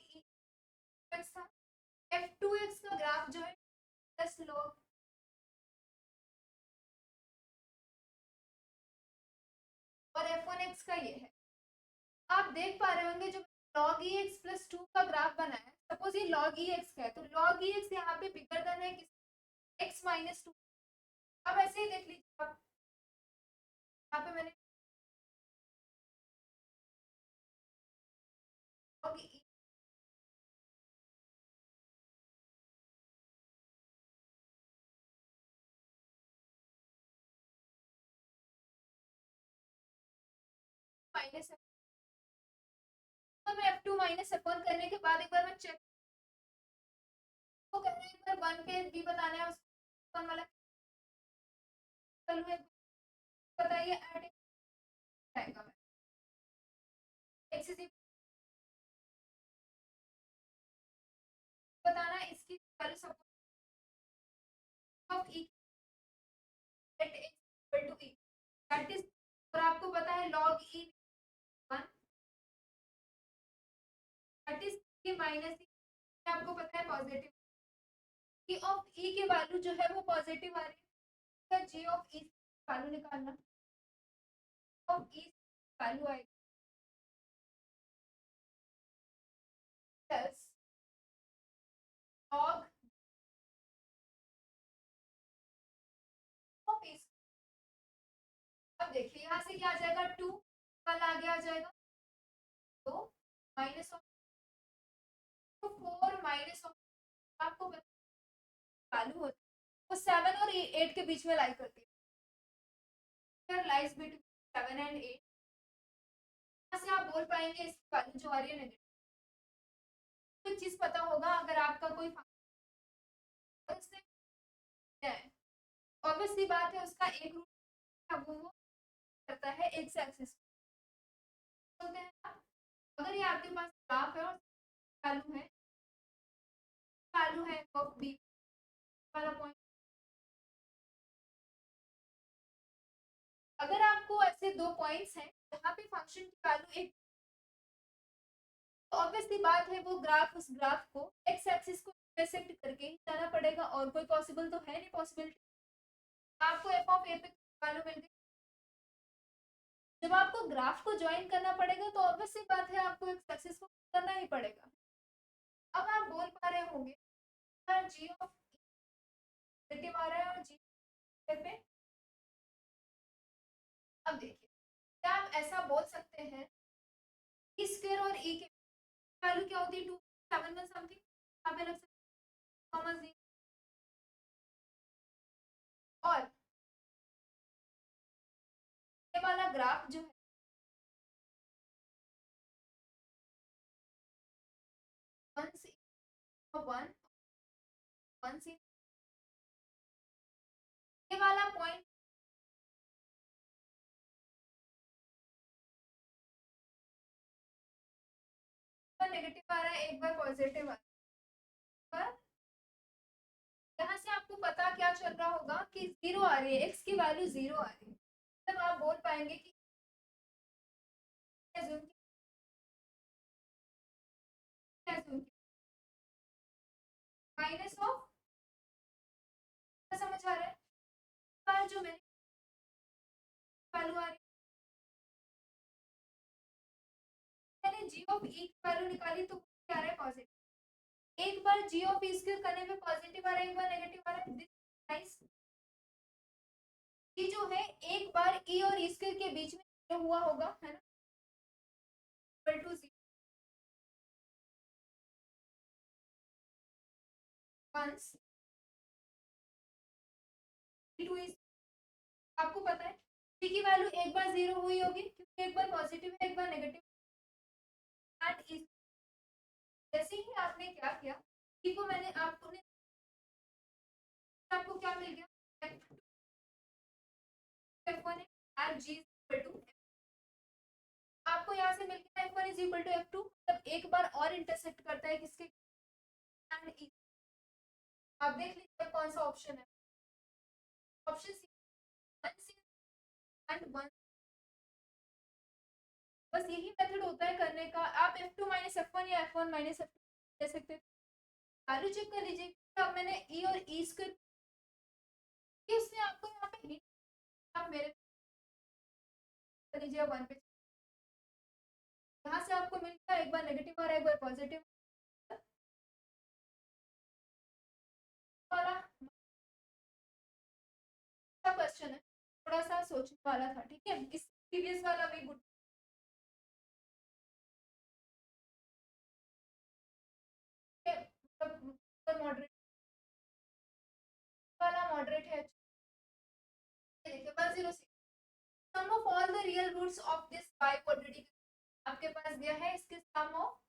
x था, f2x का ग्राफ जो है प्लस log, और f1x का ये है। आप देख पा रहे होंगे जो log ex प्लस 2 का ग्राफ बना है, सपोज ये log ex का है, तो log ex यहाँ पे बिगर देन है किस, x माइनस 2। अब ऐसे ही देख लीजिए आप, यहाँ पे मैंने log e माइनस, तो मैं f2 माइनस f1 करने के बाद एक बार मैं चेक, वो कह रहे हैं एक बार 1 पे भी बताना है, उसको 1 वाला वैल्यू है, बताइए ऐड आएगा, मैं x इज बताना है इसकी value suppose of e at x equal to e, that is, और आपको पता है log e 1, that is e minus e, आपको पता है पॉजिटिव, g ऑफ e की वैल्यू जो है वो पॉजिटिव आ रही है, तो g ऑफ e वैल्यू निकालना, ऑफ e वैल्यू आएगी प्लस log ऑफ e। अब देखिए यहाँ से क्या आ जाएगा, 2 कल आगे आ जाएगा, तो माइनस ऑफ 4 माइनस ऑफ, आपको वैल्यू होती है वो 7 और 8 के बीच में लाई करती है, लाइज बिटवीन 7 एंड 8। यहाँ से आप बोल पाएंगे इसकी वैल्यू जो आ रही है नेगेटिव। तो चीज पता होगा, अगर आपका कोई फंक्शन है, ऑब्वियसली बात है उसका एक रूट वो करता है एक्स एक्सिस, बोलते हैं ना। अगर ये आपके पास ग्राफ है और वैल्यू है ऑफ बी वाला पॉइंट, अगर आपको ऐसे दो पॉइंट्स हैं जहाँ पे फंक्शन की वैल्यू एक, तो ऑब्वियसली बात है वो ग्राफ, उस ग्राफ को एक्स एक्सिस को इंटरसेक्ट करके ही जाना पड़ेगा, और कोई पॉसिबल तो है नहीं पॉसिबिलिटी। आपको एफ ऑफ ए पे वैल्यू मिल गई, जब आपको ग्राफ को ज्वाइन करना पड़ेगा तो ऑब्वियसली बात है आपको एक्स एक्सिस को करना ही पड़ेगा। अब आप बोल पा रहे होंगे जी ऑफ नेगेटिव आ रहा है और जी पे, अब देखिए क्या आप ऐसा बोल सकते हैं ई स्क्वायर और ई के वैल्यू क्या होती है, 2 7 में समथिंग, यहाँ पे रख सकते हैं, और ये वाला ग्राफ जो है 1 से 1 1 से, ये वाला पॉइंट नेगेटिव आ रहा है, एक बार पॉजिटिव आ रहा है, यहाँ से आपको पता क्या चल रहा रहा होगा कि 0 आ रही है, x की वैल्यू 0 आ रही है, तब आप बोल पाएंगे कि माइनस ऑफ, समझ आ रहा है, पर जो मेरी वैल्यू आ रही है, मैंने g ऑफ e की वैल्यू निकाली तो क्या आ रहा है, पॉजिटिव। एक बार g ऑफ e स्क्वायर करने में पॉजिटिव आ रहा है, एक बार नेगेटिव आ रहा है, दिस नाइस। ये जो है एक बार e और e स्क्वायर के बीच में जो हुआ होगा, है ना, equal to 0 once to is, आपको पता है c की वैल्यू एक बार 0 हुई होगी क्योंकि एक बार पॉजिटिव है एक बार नेगेटिव, एंड इज जैसे ही आपने क्या किया, c को मैंने आपको क्या मिल गया, f1 and g equal to, आपको यहाँ से मिल गया f1 is equal to f2, मतलब एक बार और इंटरसेक्ट करता है किसके, एंड e। आप देख लीजिए कौन सा ऑप्शन है, ऑप्शन सी, 1 एंड 1। बस यही मेथड होता है करने का, आप f2 माइनस f1 या f1 माइनस f2 ले सकते हैं। वैल्यू चेक कर लीजिए, अब मैंने e और e स्क्वायर, इसने आपको यहाँ पे हिट, आप मेरे कर लीजिए 1 पे, यहाँ से आपको मिल गया एक बार नेगेटिव आ रहा है एक बार पॉजिटिव वाला। क्वेश्चन है, थोड़ा सा सोचने वाला था, ठीक है, इस प्रीवियस वाला भी गुड, मतलब मॉडरेट वाला मॉडरेट है। देखिए 106, sum of all the real roots of this biquadratic, आपके पास दिया है इसके सम ऑफ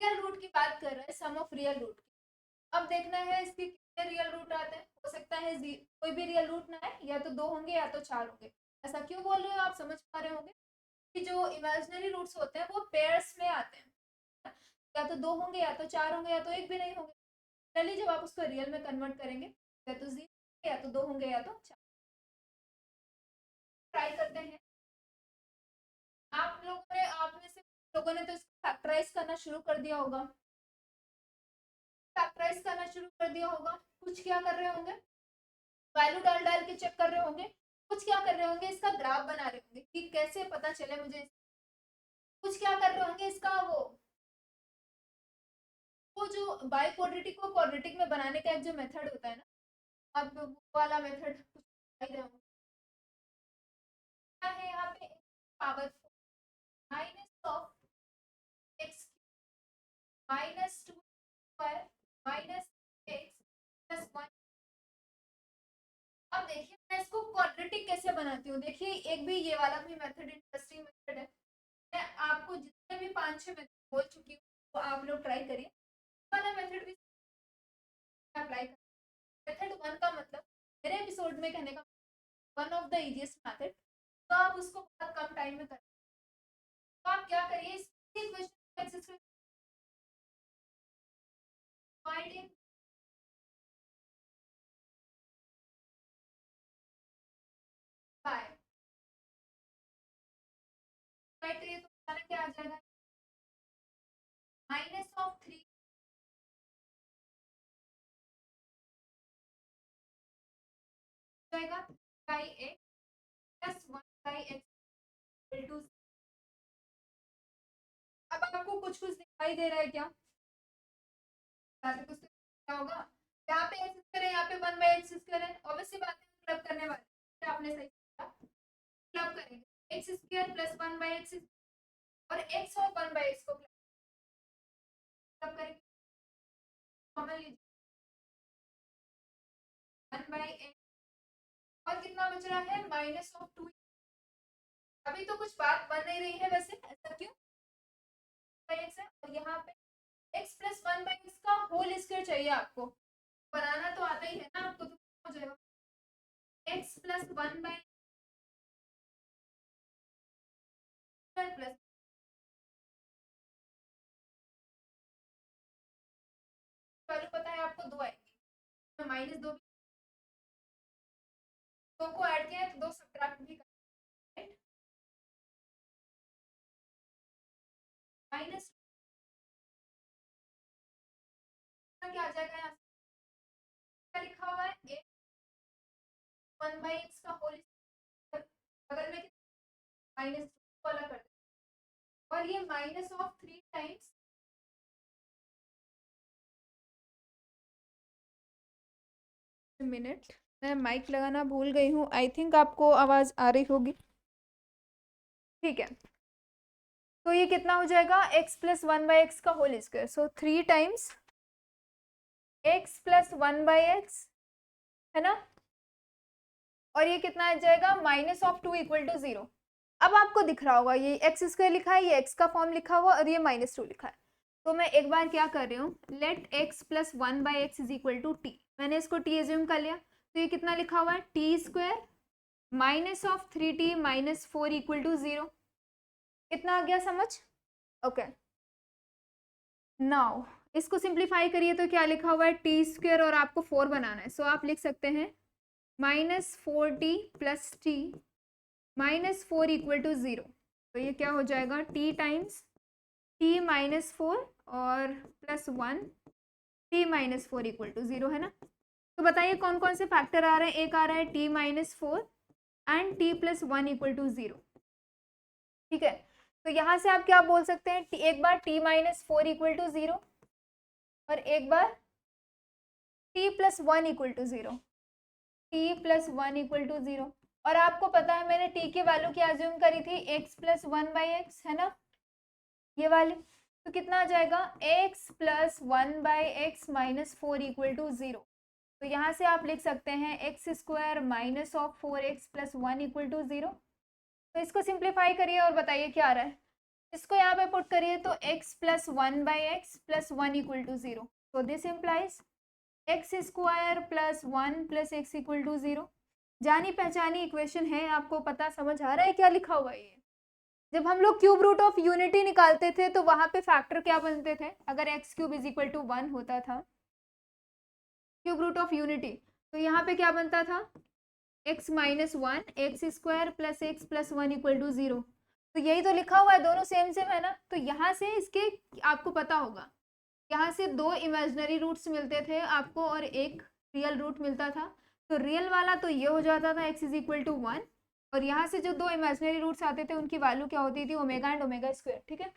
रियल रूट की बात कर रहा है, सम ऑफ रियल रूट की। अब देखना है इसके कितने रियल रूट आते हैं, हो सकता है कोई भी रियल रूट ना है, या तो 2 होंगे या तो 4 होंगे। ऐसा क्यों बोल रहे हो, आप समझ पा रहे होंगे कि जो इमेजिनरी रूट्स होते हैं वो पेयर्स में आते हैं, या तो 2 होंगे या तो 4 होंगे या तो एक भी नहीं होंगे। चलिए जब आप उसको रियल में कन्वर्ट करेंगे, या तो 0 या तो 2 होंगे या तो 4। ट्राई करते हैं, आप में से लोगों ने तो इसको फैक्टराइज करना शुरू कर दिया होगा, फैक्टराइज करना शुरू कर दिया होगा, कुछ क्या कर रहे होंगे, वैल्यू डाल डाल के चेक कर रहे होंगे, कुछ क्या कर रहे होंगे, इसका ग्राफ बना रहे होंगे कि कैसे पता चले मुझे, कुछ क्या कर रहे होंगे इसका वो जो बाई क्वाड्रेटिक को क्वाड्रेटिक में बनाने का एक जो मेथड होता है ना, अब वो वाला मेथड कुछ क्या है यहाँ पे, power minus of x minus 2 square minus x plus 1। अब देखिए मैं इसको क्वाड्रेटिक कैसे बनाती हूँ, देखिए एक भी ये वाला भी मेथड इंटरेस्टिंग मेथड है, मैं आपको जितने भी 5-6 मेथड बोल चुकी हूँ वो आप लोग ट्राई करिए, वाला मेथड भी अप्लाई करिए। मेथड 1 का मतलब मेरे एपिसोड में कहने का one of the easiest method, तो आप उसको बहुत कम टाइम में करें, तो आप क्या करिए, इस क्वेश्चन फाइंड बाय ट्राई करिए, तो हमारा क्या आ जाएगा, माइनस ऑफ 3 जाएगा by x plus 1 by x equal to. अब आपको कुछ कुछ दिखाई दे रहा है क्या, कुछ तो क्या होगा, यहाँ पे एक्स स्क्वायर है, यहाँ पे 1 बाई एक्स स्क्वायर है, ऑब्वियसली बात है क्लब करने वाले, आपने सही किया, क्लब करेंगे x square plus 1 by x, और एक्स और 1 बाई एक्स को क्लब करेंगे, कॉमन लीजिए 1 बाई एक्स, और कितना बच रहा है माइनस ऑफ 2। अभी तो कुछ बात बन नहीं रही है वैसे, ऐसा क्यों, बाई एक्स है, और यहाँ पे एक्स प्लस 1 बाई एक्स का होल स्क्वायर चाहिए आपको, बनाना तो आता ही है ना आपको, तो हो जाएगा x plus 1 by plus, value पता है आपको 2 आएगी, तो माइनस 2 दो को ऐड किया तो दो सब्ट्रैक्ट भी कर, माइनस क्या आ जाएगा यहाँ से, क्या लिखा हुआ है ए 1/x का होल बगल में माइनस वाला कर दे, और ये माइनस ऑफ 3 टाइम्स मिनट, मैं माइक लगाना भूल गई हूँ, आई थिंक आपको आवाज आ रही होगी, ठीक है। तो ये कितना हो जाएगा x प्लस 1/x का होल स्क्वायर, सो 3 टाइम्स x प्लस 1/x है ना, और ये कितना आ जाएगा माइनस ऑफ 2 इक्वल टू 0। अब आपको दिख रहा होगा ये एक्स स्क्वायर लिखा है, ये x का फॉर्म लिखा हुआ और ये -2 लिखा है। तो मैं एक बार क्या कर रही हूँ, let x plus 1/x is equal to t, मैंने इसको t एज्यूम कर लिया, तो ये कितना लिखा हुआ है t square minus of 3t minus 4 equal to 0। कितना आ गया समझ? ओके, नाउ इसको सिंप्लीफाई करिए तो क्या लिखा हुआ है टी स्क्वायर और आपको 4 बनाना है, सो आप लिख सकते हैं -4t plus t minus 4 equal to 0। तो ये क्या हो जाएगा t टाइम्स t माइनस 4 और plus 1 t minus 4 equal to 0 है ना। तो बताइए कौन कौन से फैक्टर आ रहे हैं, एक आ रहा है t minus 4 and t plus 1 equal to 0, ठीक है। तो यहाँ से आप क्या बोल सकते हैं, एक बार t माइनस 4 इक्वल टू 0 और एक बार t plus 1 equal to 0, t plus 1 equal to 0। और आपको पता है मैंने t की वैल्यू क्या अज्यूम करी थी, x प्लस 1/x है ना, ये वाली। तो कितना आ जाएगा x plus 1/x minus 4 equal to 0। तो यहाँ से आप लिख सकते हैं x square minus of 4x plus 1 equal to 0। तो इसको सिंप्लीफाई करिए और बताइए क्या आ रहा है, इसको यहाँ पे पुट करिए तो x plus 1/x plus 1 equal to 0। तो this implies x square plus 1 plus x equal to 0। जानी पहचानी इक्वेशन है, आपको पता समझ आ रहा है क्या लिखा हुआ है ये। जब हम लोग क्यूब रूट ऑफ यूनिटी निकालते थे तो वहां पे फैक्टर क्या बनते थे, अगर x cube is equal to 1 होता था क्यूब रूट ऑफ यूनिटी, तो यहाँ पे क्या बनता था x minus 1 x square plus x plus 1 equal to 0। तो यही तो लिखा हुआ है, दोनों सेम सेम है ना। तो यहाँ से इसके आपको पता होगा, यहाँ से दो इमेजिनरी रूट्स मिलते थे आपको और एक रियल रूट मिलता था। तो रियल वाला तो ये हो जाता था x इज इक्वल टू 1, और यहाँ से जो दो इमेजिनरी रूट्स आते थे उनकी वैल्यू क्या होती थी ओमेगा एंड ओमेगा स्क्वायर, ठीक है।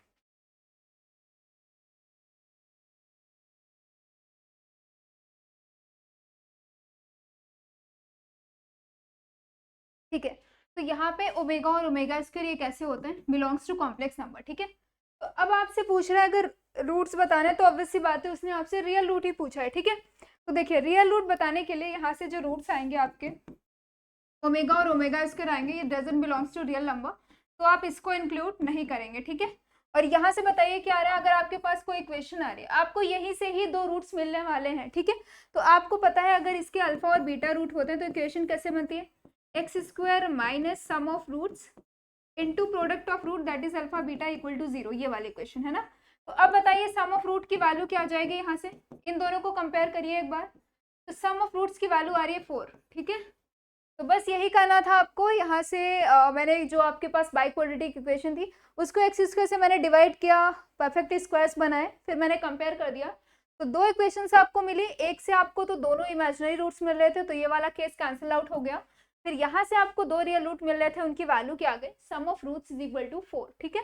ठीक है, तो यहाँ पे ओमेगा और ओमेगा स्क्वायर ये कैसे होते हैं, बिलोंग्स टू कॉम्प्लेक्स नंबर, ठीक है। तो अब आपसे पूछ रहा है अगर रूट्स बताने, तो ऑब्वियस सी बात है उसने आपसे रियल रूट ही पूछा है, ठीक है। तो देखिए रियल रूट बताने के लिए यहाँ से जो रूट्स आएंगे आपके ओमेगा और ओमेगा स्क्वायर आएंगे, ये doesn't belongs to real number, तो आप इसको इंक्लूड नहीं करेंगे, ठीक है। और यहाँ से बताइए क्या आ रहा है, अगर आपके पास कोई इक्वेशन आ रही है, आपको यहीं से ही दो रूट्स मिलने वाले हैं, ठीक है। तो आपको पता है अगर इसके अल्फा और बीटा रूट होते हैं तो इक्वेशन कैसे बनती है, x square minus sum of roots into product of root that is alpha beta equal to 0, ये वाली इक्वेशन है ना। तो अब बताइए सम ऑफ रूट की वैल्यू क्या आ जाएगी, यहाँ से इन दोनों को कंपेयर करिए एक बार। तो सम ऑफ रूट्स की वैल्यू आ रही है 4, ठीक है। तो बस यही करना था आपको, यहाँ से मैंने जो आपके पास बाई क्वाड्रेटिक इक्वेशन थी उसको एक्स स्क्वायर से मैंने डिवाइड किया, परफेक्ट स्क्वायर्स बनाए, फिर मैंने कंपेयर कर दिया। तो दो इक्वेशन आपको मिली, एक से आपको तो दोनों इमेजिनरी रूट्स मिल रहे थे, तो ये वाला केस कैंसिल आउट हो गया। फिर यहाँ से आपको दो रियल रूट मिल रहे थे, उनकी वैल्यू क्या आ गई, sum of roots is equal to 4, ठीक है।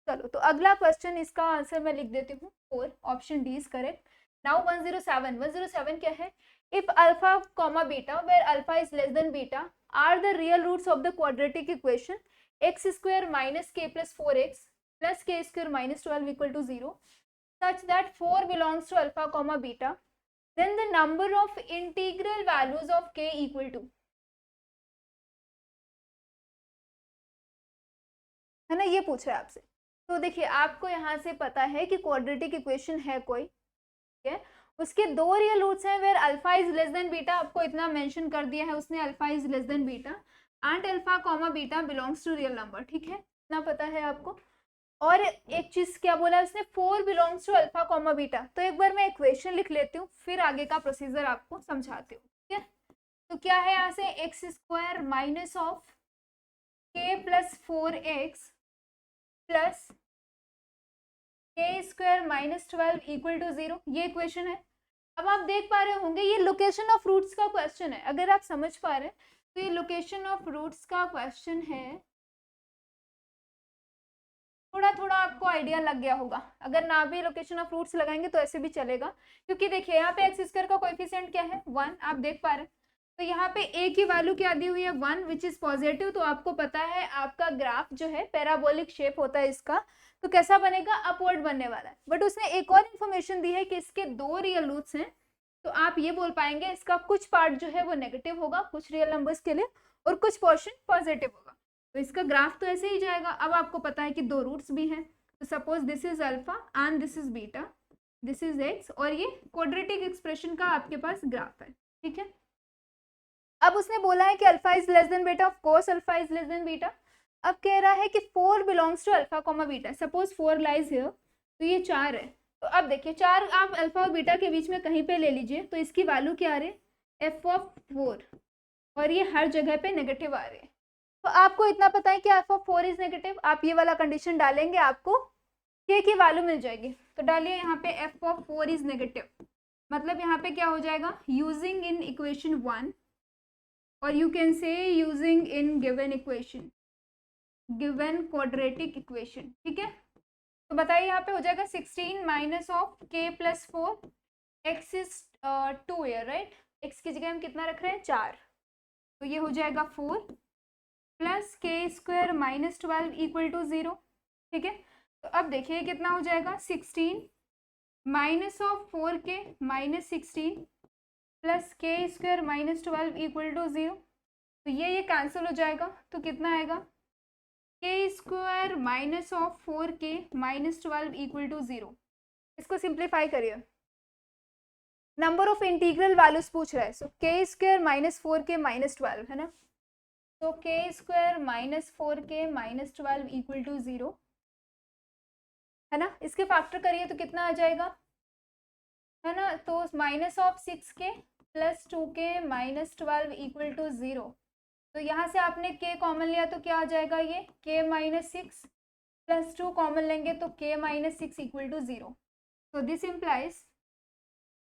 चलो तो अगला क्वेश्चन, इसका आंसर मैं लिख देती हूँ 4, option D is correct. Now 107 क्या है, if alpha comma beta where alpha is less than beta are the real roots of the quadratic equation x square minus k plus 4x plus k square minus 12 equal to 0 such that 4 belongs to alpha comma beta, then the number of integral values of k equal to, है ना, ये पूछा है आपसे। तो देखिए आपको यहाँ से पता है कि क्वाड्रेटिक इक्वेशन है कोई, ठीक है, उसके दो रियल रूट्स हैं where alpha is less than beta, आपको इतना मेंशन कर दिया है उसने, alpha is less than beta and alpha comma beta belongs to real number, ठीक है, इतना पता है आपको। और एक चीज क्या बोला है उसने, 4 belongs to alpha comma beta. तो एक बार मैं इक्वेशन लिख लेती हूँ फिर आगे का प्रोसीजर आपको समझाती हूँ, ठीक है। तो क्या है यहाँ से एक्स स्क्वायर माइनस ऑफ के plus 4x plus k square minus 12 equal to 0, ये इक्वेशन है। अब आप देख पा रहे होंगे ये लोकेशन ऑफ रूट्स का क्वेश्चन है, अगर आप समझ पा रहे हैं तो ये लोकेशन ऑफ रूट्स का क्वेश्चन है। थोड़ा थोड़ा आपको आइडिया लग गया होगा, अगर ना भी लोकेशन ऑफ रूट्स लगाएंगे तो ऐसे भी चलेगा, क्योंकि देखिए यहाँ पे एक्स स्क्वायर का कोएफिशिएंट क्या है 1, आप देख पा रहे हैं। तो यहाँ पे ए की वैल्यू क्या दी हुई है 1 विच इज पॉजिटिव, तो आपको पता है आपका ग्राफ जो है पैराबोलिक शेप होता है इसका, तो कैसा बनेगा अपवर्ड बनने वाला है। बट उसने एक और इन्फॉर्मेशन दी है कि इसके 2 रियल रूट्स हैं, तो आप ये बोल पाएंगे इसका कुछ पार्ट जो है वो नेगेटिव होगा कुछ रियल नंबर्स के लिए और कुछ पोर्शन पॉजिटिव होगा, तो इसका ग्राफ तो ऐसे ही जाएगा। अब आपको पता है कि 2 रूट्स भी हैं, तो suppose this is alpha and this is beta, this is x, और ये क्वाड्रेटिक एक्सप्रेशन का आपके पास ग्राफ है, ठीक है। अब उसने बोला है कि alpha is less than beta, of course alpha is less than beta. अब कह रहा है कि 4 belongs to alpha comma beta, suppose 4 lies here, तो ये 4 है। तो अब देखिए 4 आप अल्फा और बीटा के बीच में कहीं पे ले लीजिए, तो इसकी वैल्यू क्या आ रही है एफ ऑफ 4, और ये हर जगह पे नेगेटिव आ रहे हैं। तो आपको इतना पता है कि एफ ऑफ 4 इज नेगेटिव, आप ये वाला कंडीशन डालेंगे आपको के की वैल्यू मिल जाएगी। तो डालिए यहाँ पे एफ ऑफ 4 इज नेगेटिव, मतलब यहाँ पे क्या हो जाएगा यूजिंग इन इक्वेशन 1, और यू कैन से using in given equation, given quadratic equation, ठीक है। तो बताइए यहाँ पे हो जाएगा 16 माइनस ऑफ के plus 4, x is 2 year right, x की जगह हम कितना रख रहे हैं 4, तो ये हो जाएगा 4 plus k square minus 12 equal to 0, ठीक है। तो अब देखिए कितना हो जाएगा 16 माइनस ऑफ 4 के minus 16 plus k square minus 12 equal to 0, तो ये कैंसिल हो जाएगा, तो कितना आएगा के स्क्वायर माइनस ऑफ 4 के माइनस 12 इक्वल टू 0। इसको सिंप्लीफाई करिए, नंबर ऑफ इंटीग्रल वैल्यूज पूछ रहा है, सो के स्क्वायर माइनस 4 के माइनस 12 है ना, तो के स्क्वायर माइनस 4 के माइनस 12 इक्वल टू 0 है ना। इसके फैक्टर करिए तो कितना आ जाएगा है ना, तो माइनस ऑफ 6 के प्लस 2 के माइनस 12 इक्वल टू 0, तो यहाँ से आपने के कॉमन लिया तो क्या आ जाएगा ये के माइनस 6 प्लस 2 कॉमन लेंगे तो के माइनस 6 इक्वल टू 0। तो दिस इम्प्लाइज,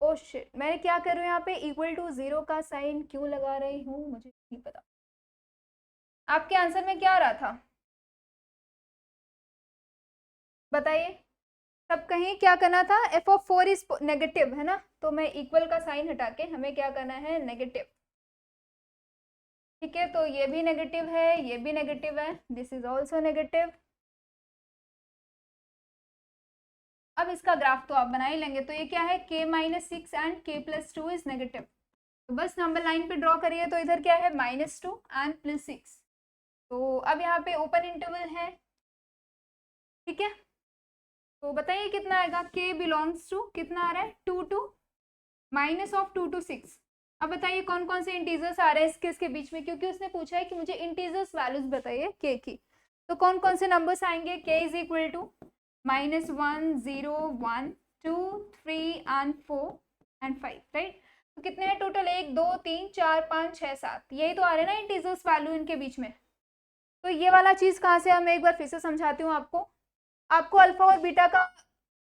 ओ शिट मैं क्या कर रही हूँ यहाँ पे इक्वल टू 0 का साइन क्यों लगा रही हूँ मुझे नहीं पता। आपके आंसर में क्या आ रहा था बताइए, सब कहीं क्या करना था एफ ऑफ 4 इज नेगेटिव है ना, तो मैं इक्वल का साइन हटा के हमें क्या करना है नेगेटिव, ठीक है। तो ये भी नेगेटिव है, ये भी नेगेटिव है, दिस इज ऑल्सो नेगेटिव। अब इसका ग्राफ तो आप बना ही लेंगे, तो ये क्या है के माइनस 6 एंड के प्लस 2 इज नेगेटिव, तो बस नंबर लाइन पे ड्रॉ करिए, तो इधर क्या है -2 एंड +6, तो अब यहाँ पे ओपन इंटरवल है, ठीक है। तो बताइए कितना आएगा, के बिलोंग्स टू कितना आ रहा है 2 टू माइनस ऑफ 2 to 6। अब बताइए कौन कौन से इंटीजर्स आ रहे हैं इसके बीच में, क्योंकि उसने पूछा है कि मुझे इंटीजर्स वैल्यूज बताइए के की, तो कौन कौन से नंबर्स आएंगे, k is equal to -1 0 1 2 3 and 4 and 5 right. तो कितने हैं टोटल 1 2 3 4 5 6 7, यही तो आ रहे हैं ना इंटीजर्स वैल्यू इनके बीच में। तो ये वाला चीज कहाँ से, मैं एक बार फिर से समझाती हूँ आपको अल्फा और बीटा का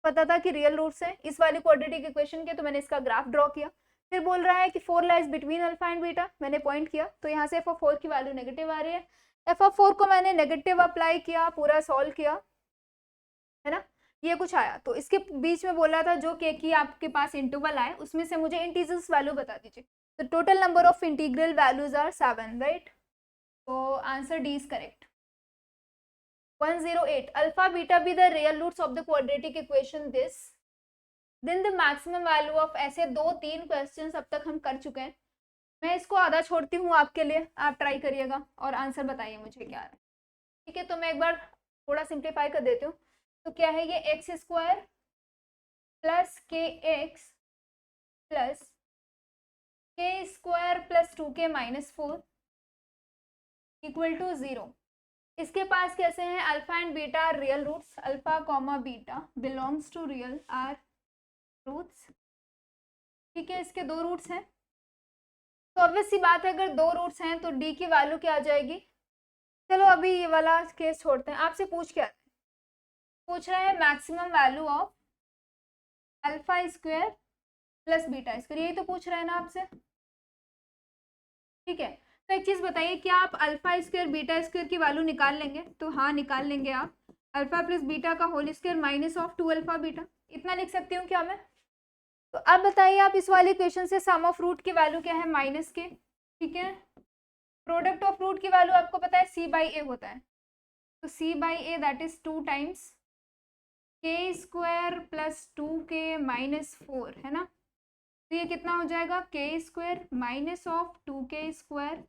पता था कि रियल रूट्स हैं इस वाली क्वाड्रेटिक इक्वेशन के, तो मैंने इसका ग्राफ ड्रॉ किया। फिर बोल रहा है कि 4 lies between alpha and beta, मैंने पॉइंट किया, तो यहाँ से एफ ऑफ 4 की वैल्यू नेगेटिव आ रही है, एफ ऑफ 4 को मैंने नेगेटिव अप्लाई किया, पूरा सॉल्व किया है ना, ये कुछ आया। तो इसके बीच में बोला था जो के की आपके पास इंटरवल आए उसमें से मुझे इंटीजर्स वैल्यू बता दीजिए, तो total number of integral values are 7 right, तो answer D is correct. 108 alpha beta be the real roots of the quadratic equation this, then the maximum value of, ऐसे 2-3 क्वेश्चंस अब तक हम कर चुके हैं, मैं इसको आधा छोड़ती हूँ आपके लिए, आप ट्राई करिएगा और आंसर बताइए मुझे क्या है, ठीक है। तो मैं एक बार थोड़ा सिंप्लीफाई कर देती हूँ, तो क्या है ये x square plus k x plus k square plus 2k minus 4 equal to 0। इसके पास कैसे हैं alpha and beta are real roots, alpha comma beta belongs to real are roots, ठीक है। इसके 2 रूट्स हैं, तो ऑब्वियस सी बात है, अगर 2 रूट्स हैं तो डी की वैल्यू क्या आ जाएगी। चलो अभी ये वाला केस छोड़ते हैं। आपसे पूछ रहा है maximum value of alpha square plus beta square, यही तो पूछ रहा है ना आपसे, ठीक है। तो एक चीज बताइए, क्या आप अल्फा स्क्वायर बीटा स्क्वायर की वैल्यू निकाल लेंगे? तो हाँ निकाल लेंगे आप। अल्फा प्लस बीटा का whole square minus of 2 alpha beta, इतना लिख सकती हूँ क्या मैं? तो अब बताइए आप इस वाले इक्वेशन से सम ऑफ रूट की वैल्यू क्या है, माइनस के, ठीक है। प्रोडक्ट ऑफ रूट की वैल्यू आपको पता है सी बाई ए होता है, तो c by a that is 2 times k square plus 2k minus 4, है ना। तो ये कितना हो जाएगा, k square minus of 2k square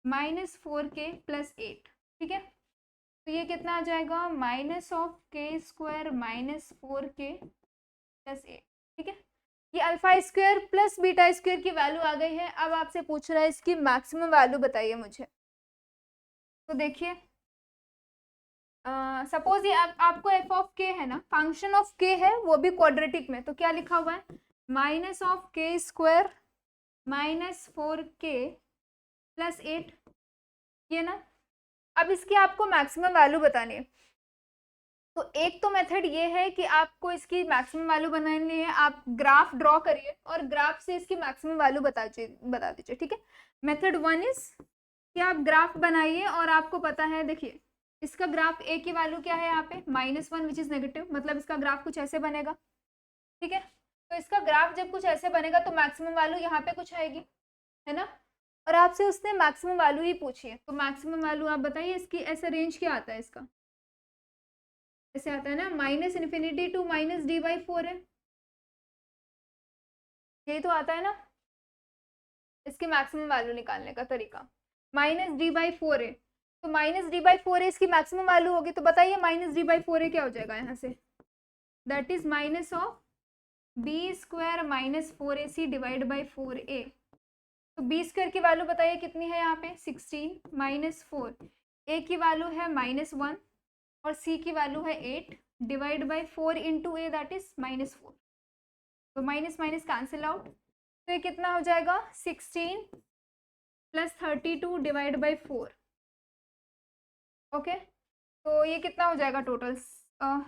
minus 4k plus 8, ठीक है। तो ये कितना आ जाएगा, minus of k square minus 4k plus 8, ठीक है। ये alpha square plus beta square की वैल्यू आ गई है। अब आपसे पूछ रहा है इसकी मैक्सिमम वैल्यू बताइए मुझे। तो देखिए सपोज ये आपको एफ ऑफ के है ना, फंक्शन ऑफ के है, वो भी क्वाड्रेटिक में, तो क्या लिखा हुआ है, minus of k square minus 4k plus 8, ये ना। अब इसकी आपको मैक्सिमम वैल्यू बतानी है। तो एक तो मेथड ये है कि आपको इसकी मैक्सिमम वैल्यू बनानी है, आप ग्राफ ड्रॉ करिए और ग्राफ से इसकी मैक्सिमम वैल्यू बता दीजिए, ठीक है। मेथड 1 इज कि आप ग्राफ बनाइए और आपको पता है, देखिए इसका ग्राफ ए की वैल्यू क्या है यहाँ पे, -1 विच इज नेगेटिव, मतलब इसका ग्राफ कुछ ऐसे बनेगा, ठीक है। तो इसका ग्राफ जब कुछ ऐसे बनेगा तो मैक्सिमम वैल्यू यहाँ पे कुछ आएगी, है ना। और आपसे उसने मैक्सिमम वैल्यू ही पूछी है, तो मैक्सिमम वैल्यू आप बताइए इसकी। ऐसे रेंज क्या आता है इसका, ऐसे आता है ना, -∞ टू -d/4 है, यही तो आता है ना इसके मैक्सिमम वैल्यू निकालने का तरीका। -d/4 है, तो -d/4 है इसकी मैक्सिमम वैल्यू होगी। तो बताइए -d/4 है क्या हो जाएगा यहाँ से, that is minus of b square minus 4ac divide by 4a। तो बी स्क्वायर की वैल्यू बताइए कितनी है यहाँ पे, 16 माइनस 4, ए की वैल्यू है -1 और सी की वैल्यू है 8 divide by 4 into A that is -4। तो माइनस माइनस कैंसिल आउट, तो ये कितना हो जाएगा, 16 प्लस 32 डिवाइड बाई 4, ओके। तो ये कितना हो जाएगा टोटल,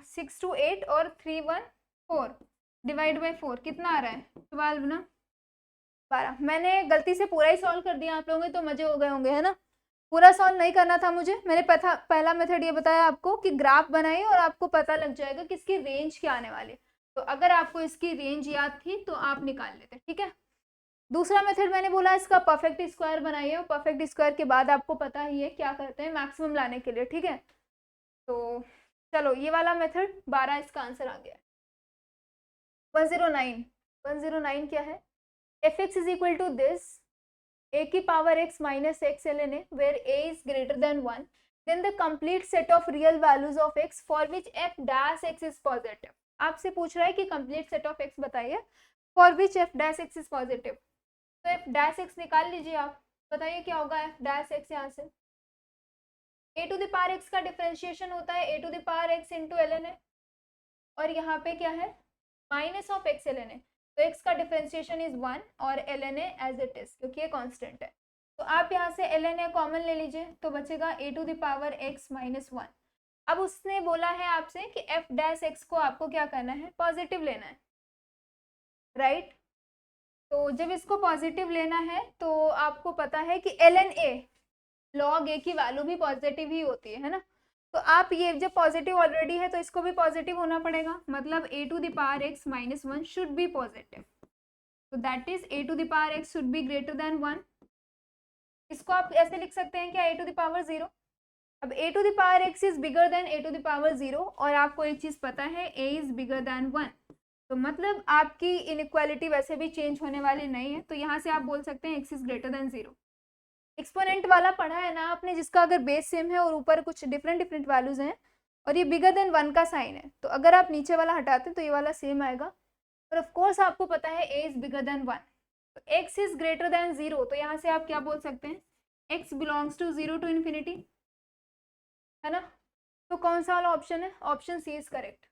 6 to 8 और 3 1 4 डिवाइड बाई 4 कितना आ रहा है, 12 ना 12। मैंने गलती से पूरा ही सॉल्व कर दिया आप लोगों के, तो मजे हो गए होंगे, है ना। पूरा सॉल्व नहीं करना था मुझे, मैंने पहला मेथड ये बताया आपको कि ग्राफ बनाइए और आपको पता लग जाएगा कि इसकी रेंज क्या आने वाली है। तो अगर आपको इसकी रेंज याद थी तो आप निकाल लेते, ठीक है। दूसरा मेथड मैंने बोला इसका परफेक्ट स्क्वायर बनाइए, और परफेक्ट स्क्वायर के बाद आपको पता ही है क्या करते हैं मैक्सिमम लाने के लिए, ठीक है। तो चलो ये वाला मेथड 12, इसका आंसर आ गया 109। 109 क्या है, fx is equal to this a की power x minus x ln a where a is greater than 1 then the complete set of real values of x for which f dash x is positive। आपसे पूछ रहा है कि complete set of x बताइए for which f dash x is positive। तो f dash x निकाल लीजिए आप, बताइए क्या होगा f dash x यहाँ से। a to the power x का डिफरेंशिएशन होता है a to the power x into ln a, और यहाँ पे क्या है minus of x ln a, तो x का डिफरेंशिएशन इज 1 और ln a as it is, क्योंकि ये कांस्टेंट है। तो आप यहाँ से ln a कॉमन ले लीजिए, तो बचेगा a to the power x minus 1। अब उसने बोला है आपसे कि f डैश x को आपको क्या करना है, पॉजिटिव लेना है, राइट। तो जब इसको पॉजिटिव लेना है तो आपको पता है कि ln a log a की वैल्यू भी पॉजिटिव ही होती है ना। तो आप ये जब पॉजिटिव ऑलरेडी है तो इसको भी पॉजिटिव होना पड़ेगा, मतलब a to the power x minus 1 should be positive, तो that is a to the power x should be greater than 1। इसको आप ऐसे लिख सकते हैं क्या, a टू द पावर 0। अब a to the power x is bigger than a to the power 0, और आपको एक चीज पता है a इज बिगर देन 1, तो मतलब आपकी इनइक्वालिटी वैसे भी चेंज होने वाली नहीं है। तो यहाँ से आप बोल सकते हैं x is greater than 0। Exponent वाला पढ़ा है ना आपने, जिसका अगर बेस सेम है और ऊपर कुछ डिफरेंट वैल्यूज हैं और ये बिगर देन 1 का साइन है, तो अगर आप नीचे वाला हटाते हैं तो ये वाला सेम आएगा। और ऑफ कोर्स आपको पता है a इज बिगर देन 1, तो x इज ग्रेटर देन 0, तो यहाँ से आप क्या बोल सकते हैं, x belongs to 0 to infinity, है ना। तो कौन सा वाला ऑप्शन है, ऑप्शन सी इज करेक्ट।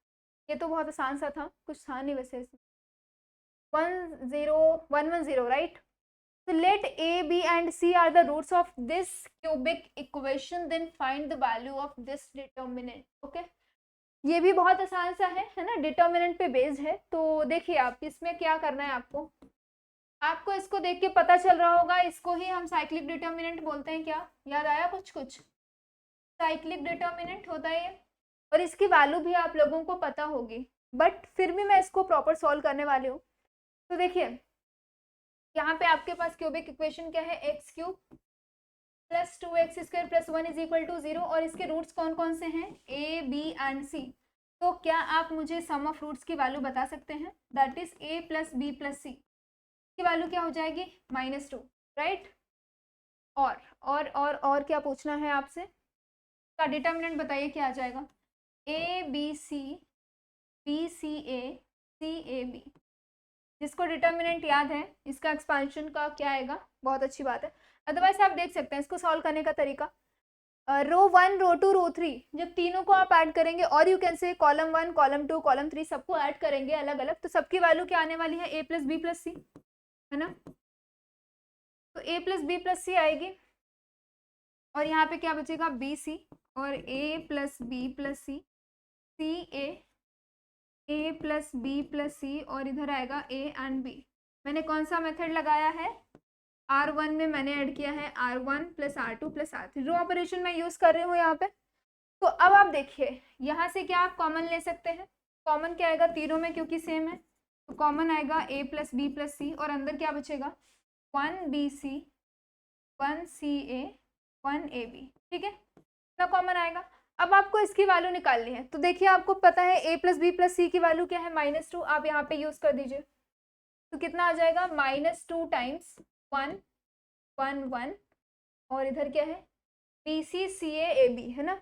ये तो बहुत आसान सा था, कुछ था नहीं वैसे। 1 0 1 1 0 right. So let A, B and C are the roots of this cubic equation, then find the value of this determinant. Okay, ये भी बहुत आसान सा है ना, डिटर्मिनेंट पे बेस्ड है। तो देखिए आप इसमें क्या करना है, आपको इसको देख के पता चल रहा होगा, इसको ही हम साइक्लिक डिटर्मिनेंट बोलते हैं। क्या याद आया कुछ? साइक्लिक डिटर्मिनेंट होता है ये, और इसकी वैल्यू भी आप लोगों को पता होगी, बट फिर भी मैं इसको प्रॉपर सॉल्व करने वाली हूँ। तो देखिए यहाँ पे आपके पास क्यूबिक इक्वेशन क्या है, x cube plus 2x² plus 1 is equal to 0, और इसके रूट्स कौन कौन से हैं, a, b एंड c। तो क्या आप मुझे सम ऑफ रूट्स की वैल्यू बता सकते हैं, that is a plus b plus c की वैल्यू क्या हो जाएगी, -2, राइट। और क्या पूछना है आपसे, का डिटर्मिनेंट बताइए क्या आ जाएगा, a b c b c a c a b। जिसको डिटर्मिनेंट याद है इसका एक्सपांशन का क्या आएगा, बहुत अच्छी बात है। अदरवाइज आप देख सकते हैं इसको सॉल्व करने का तरीका, रो 1 रो 2 रो 3, जब तीनों को आप ऐड करेंगे, और यू कैन से कॉलम 1 कॉलम 2 कॉलम 3 सबको ऐड करेंगे अलग अलग, तो सबकी वैल्यू क्या आने वाली है, a प्लस बी प्लस सी, है ना। तो a प्लस बी प्लस सी आएगी, और यहाँ पे क्या बचेगा, बी सी, और a plus b plus c, c a plus b plus c, और इधर आएगा a एंड b। मैंने कौन सा मेथड लगाया है, R1 में मैंने ऐड किया है R1 plus R2 plus R3, row operation मैं यूज कर रही हूँ यहाँ पे। तो अब आप देखिए यहाँ से क्या आप कॉमन ले सकते हैं, कॉमन क्या आएगा तीनों में क्योंकि सेम है, तो कॉमन आएगा a plus b plus c, और अंदर क्या बचेगा 1bc 1ca 1ab, ठीक है, इतना कॉमन आएगा। अब आपको इसकी वैल्यू निकालनी है, तो देखिए आपको पता है a प्लस बी प्लस सी की वैल्यू क्या है, -2, आप यहाँ पे यूज कर दीजिए, तो कितना आ जाएगा, -2 टाइम्स 1 1 1, और इधर क्या है BC CA AB, है ना,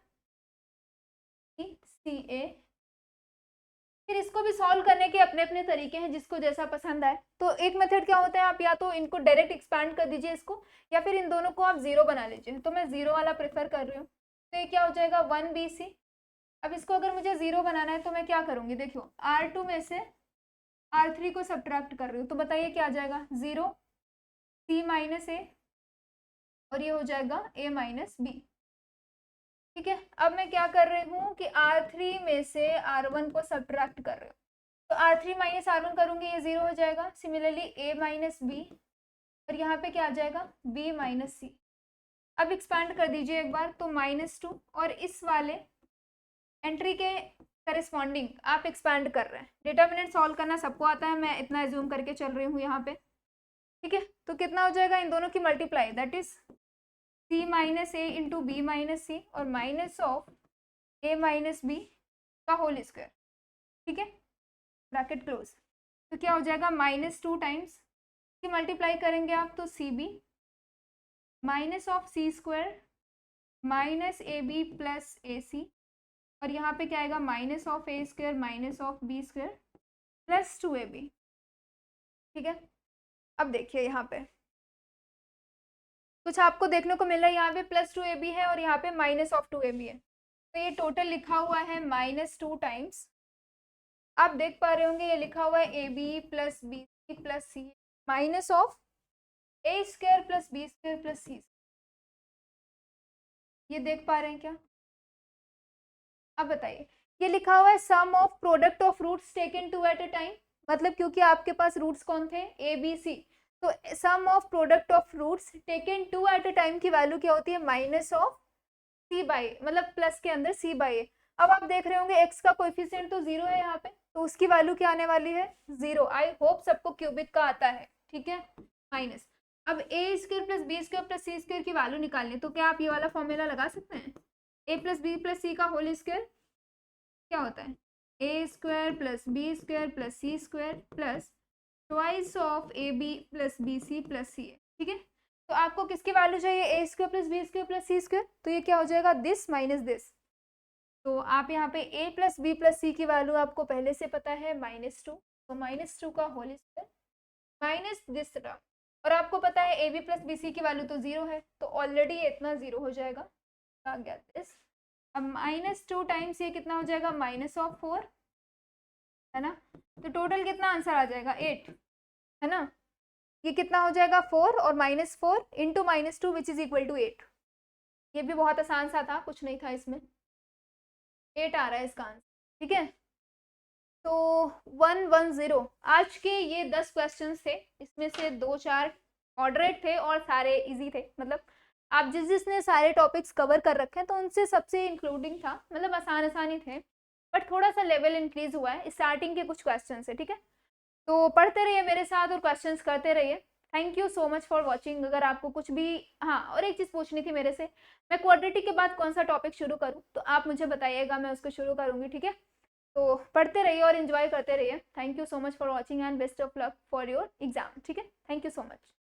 CA। फिर इसको भी सॉल्व करने के अपने अपने तरीके हैं, जिसको जैसा पसंद आए। तो एक मेथड क्या होता है, आप या तो इनको डायरेक्ट एक्सपैंड कर दीजिए इसको, या फिर इन दोनों को आप 0 बना लीजिए, तो मैं 0 वाला प्रेफर कर रही हूँ। तो ये क्या हो जाएगा 1bc। अब इसको अगर मुझे 0 बनाना है तो मैं क्या करूँगी, देखियो R2 में से R3 को सब्ट्रैक्ट कर रही हूँ, तो बताइए क्या आ जाएगा, 0 c माइनस a, और ये हो जाएगा a माइनस b, ठीक है। अब मैं क्या कर रही हूँ कि R3 में से R1 को सब्ट्रैक्ट कर रही हूँ, तो R3 माइनस R1 करूँगी, ये 0 हो जाएगा। सिमिलरली a माइनस b, और यहाँ पे क्या आ जाएगा b माइनस c। अब एक्सपैंड कर दीजिए एक बार, तो -2, और इस वाले एंट्री के करिस्पॉन्डिंग आप एक्सपैंड कर रहे हैं। डिटर्मिनेंट सॉल्व करना सबको आता है, मैं इतना एज्यूम करके चल रही हूँ यहाँ पे, ठीक है। तो कितना हो जाएगा, इन दोनों की multiply, that is c minus a into b minus c, और minus of a minus b का होल स्क्वायर, ठीक है, ब्रैकेट क्लोज। तो क्या हो जाएगा -2 टाइम्स की मल्टीप्लाई करेंगे आप, तो c b minus of c square minus a b plus a c, और यहाँ पे क्या आएगा minus of a square minus of b square plus 2ab, ठीक है। अब देखिए यहाँ पे कुछ आपको देखने को मिल रहा है, यहाँ पे +2ab है और यहाँ पे माइनस ऑफ 2ab है, तो ये टोटल लिखा हुआ है -2 टाइम्स, आप देख पा रहे होंगे ये लिखा हुआ है ab plus b plus c minus of a square plus b square plus c, ये देख पा रहे हैं क्या। अब बताइए, ये लिखा हुआ है sum of product of roots taken 2 at a time, मतलब क्योंकि आपके पास रूट्स कौन थे ए बी सी, तो sum of product of roots taken 2 at a time की वैल्यू क्या होती है, माइनस ऑफ सी बाई, मतलब प्लस के अंदर सी बाई ए। अब आप देख रहे होंगे एक्स का कोएफिशिएंट तो 0 है यहाँ पे, तो उसकी वैल्यू क्या आने वाली है 0। आई होप सबको क्यूबिक का आता है, ठीक है, माइनस। अब a square plus b square plus c square की वैल्यू निकालनी, तो क्या आप ये वाला फॉर्मूला लगा सकते हैं, a plus b plus c का होल स्क्वायर क्या होता है, a square plus b square plus c square plus twice of a b plus b c plus c a, ठीक है। तो आपको किसकी वैल्यू चाहिए, a square plus b square plus c square, तो ये क्या हो जाएगा दिस माइनस दिस, तो आप यहाँ पे a प्लस बी प्लस सी की वैल्यू आपको पहले से पता है -2, तो -2 का whole square minus this term, और आपको पता है a b plus b c की वैल्यू तो 0 है, तो ऑलरेडी इतना 0 हो जाएगा, आ गया दिस। अब -2 टाइम्स ये कितना हो जाएगा माइनस ऑफ 4, है ना, तो टोटल कितना आंसर आ जाएगा 8, है ना। ये कितना हो जाएगा 4 और -4 into -2 which is equal to 8। ये भी बहुत आसान सा था, कुछ नहीं था इसमें, 8 आ रहा है इसका आंसर। ठीक है, तो 110 आज के ये 10 क्वेश्चंस थे, इसमें से 2-4 मॉडरेट थे और सारे इजी थे। मतलब आप जिसने सारे टॉपिक्स कवर कर रखे हैं तो उनसे सबसे इंक्लूडिंग था, मतलब आसान ही थे, बट थोड़ा सा लेवल इंक्रीज हुआ है स्टार्टिंग के कुछ क्वेश्चन से। ठीक है, तो पढ़ते रहिए मेरे साथ और क्वेश्चंस करते रहिए। Thank you so much for watching. अगर आपको कुछ भी, हाँ और एक चीज़ पूछनी थी मेरे से, मैं क्वाड्रेटिक के बाद कौन सा टॉपिक शुरू करूँ तो आप मुझे बताइएगा, मैं उसको शुरू करूँगी। ठीक है, तो पढ़ते रहिए और इन्जॉय करते रहिए। Thank you so much for watching and best of luck for your exam. ठीक है, थैंक यू सो मच।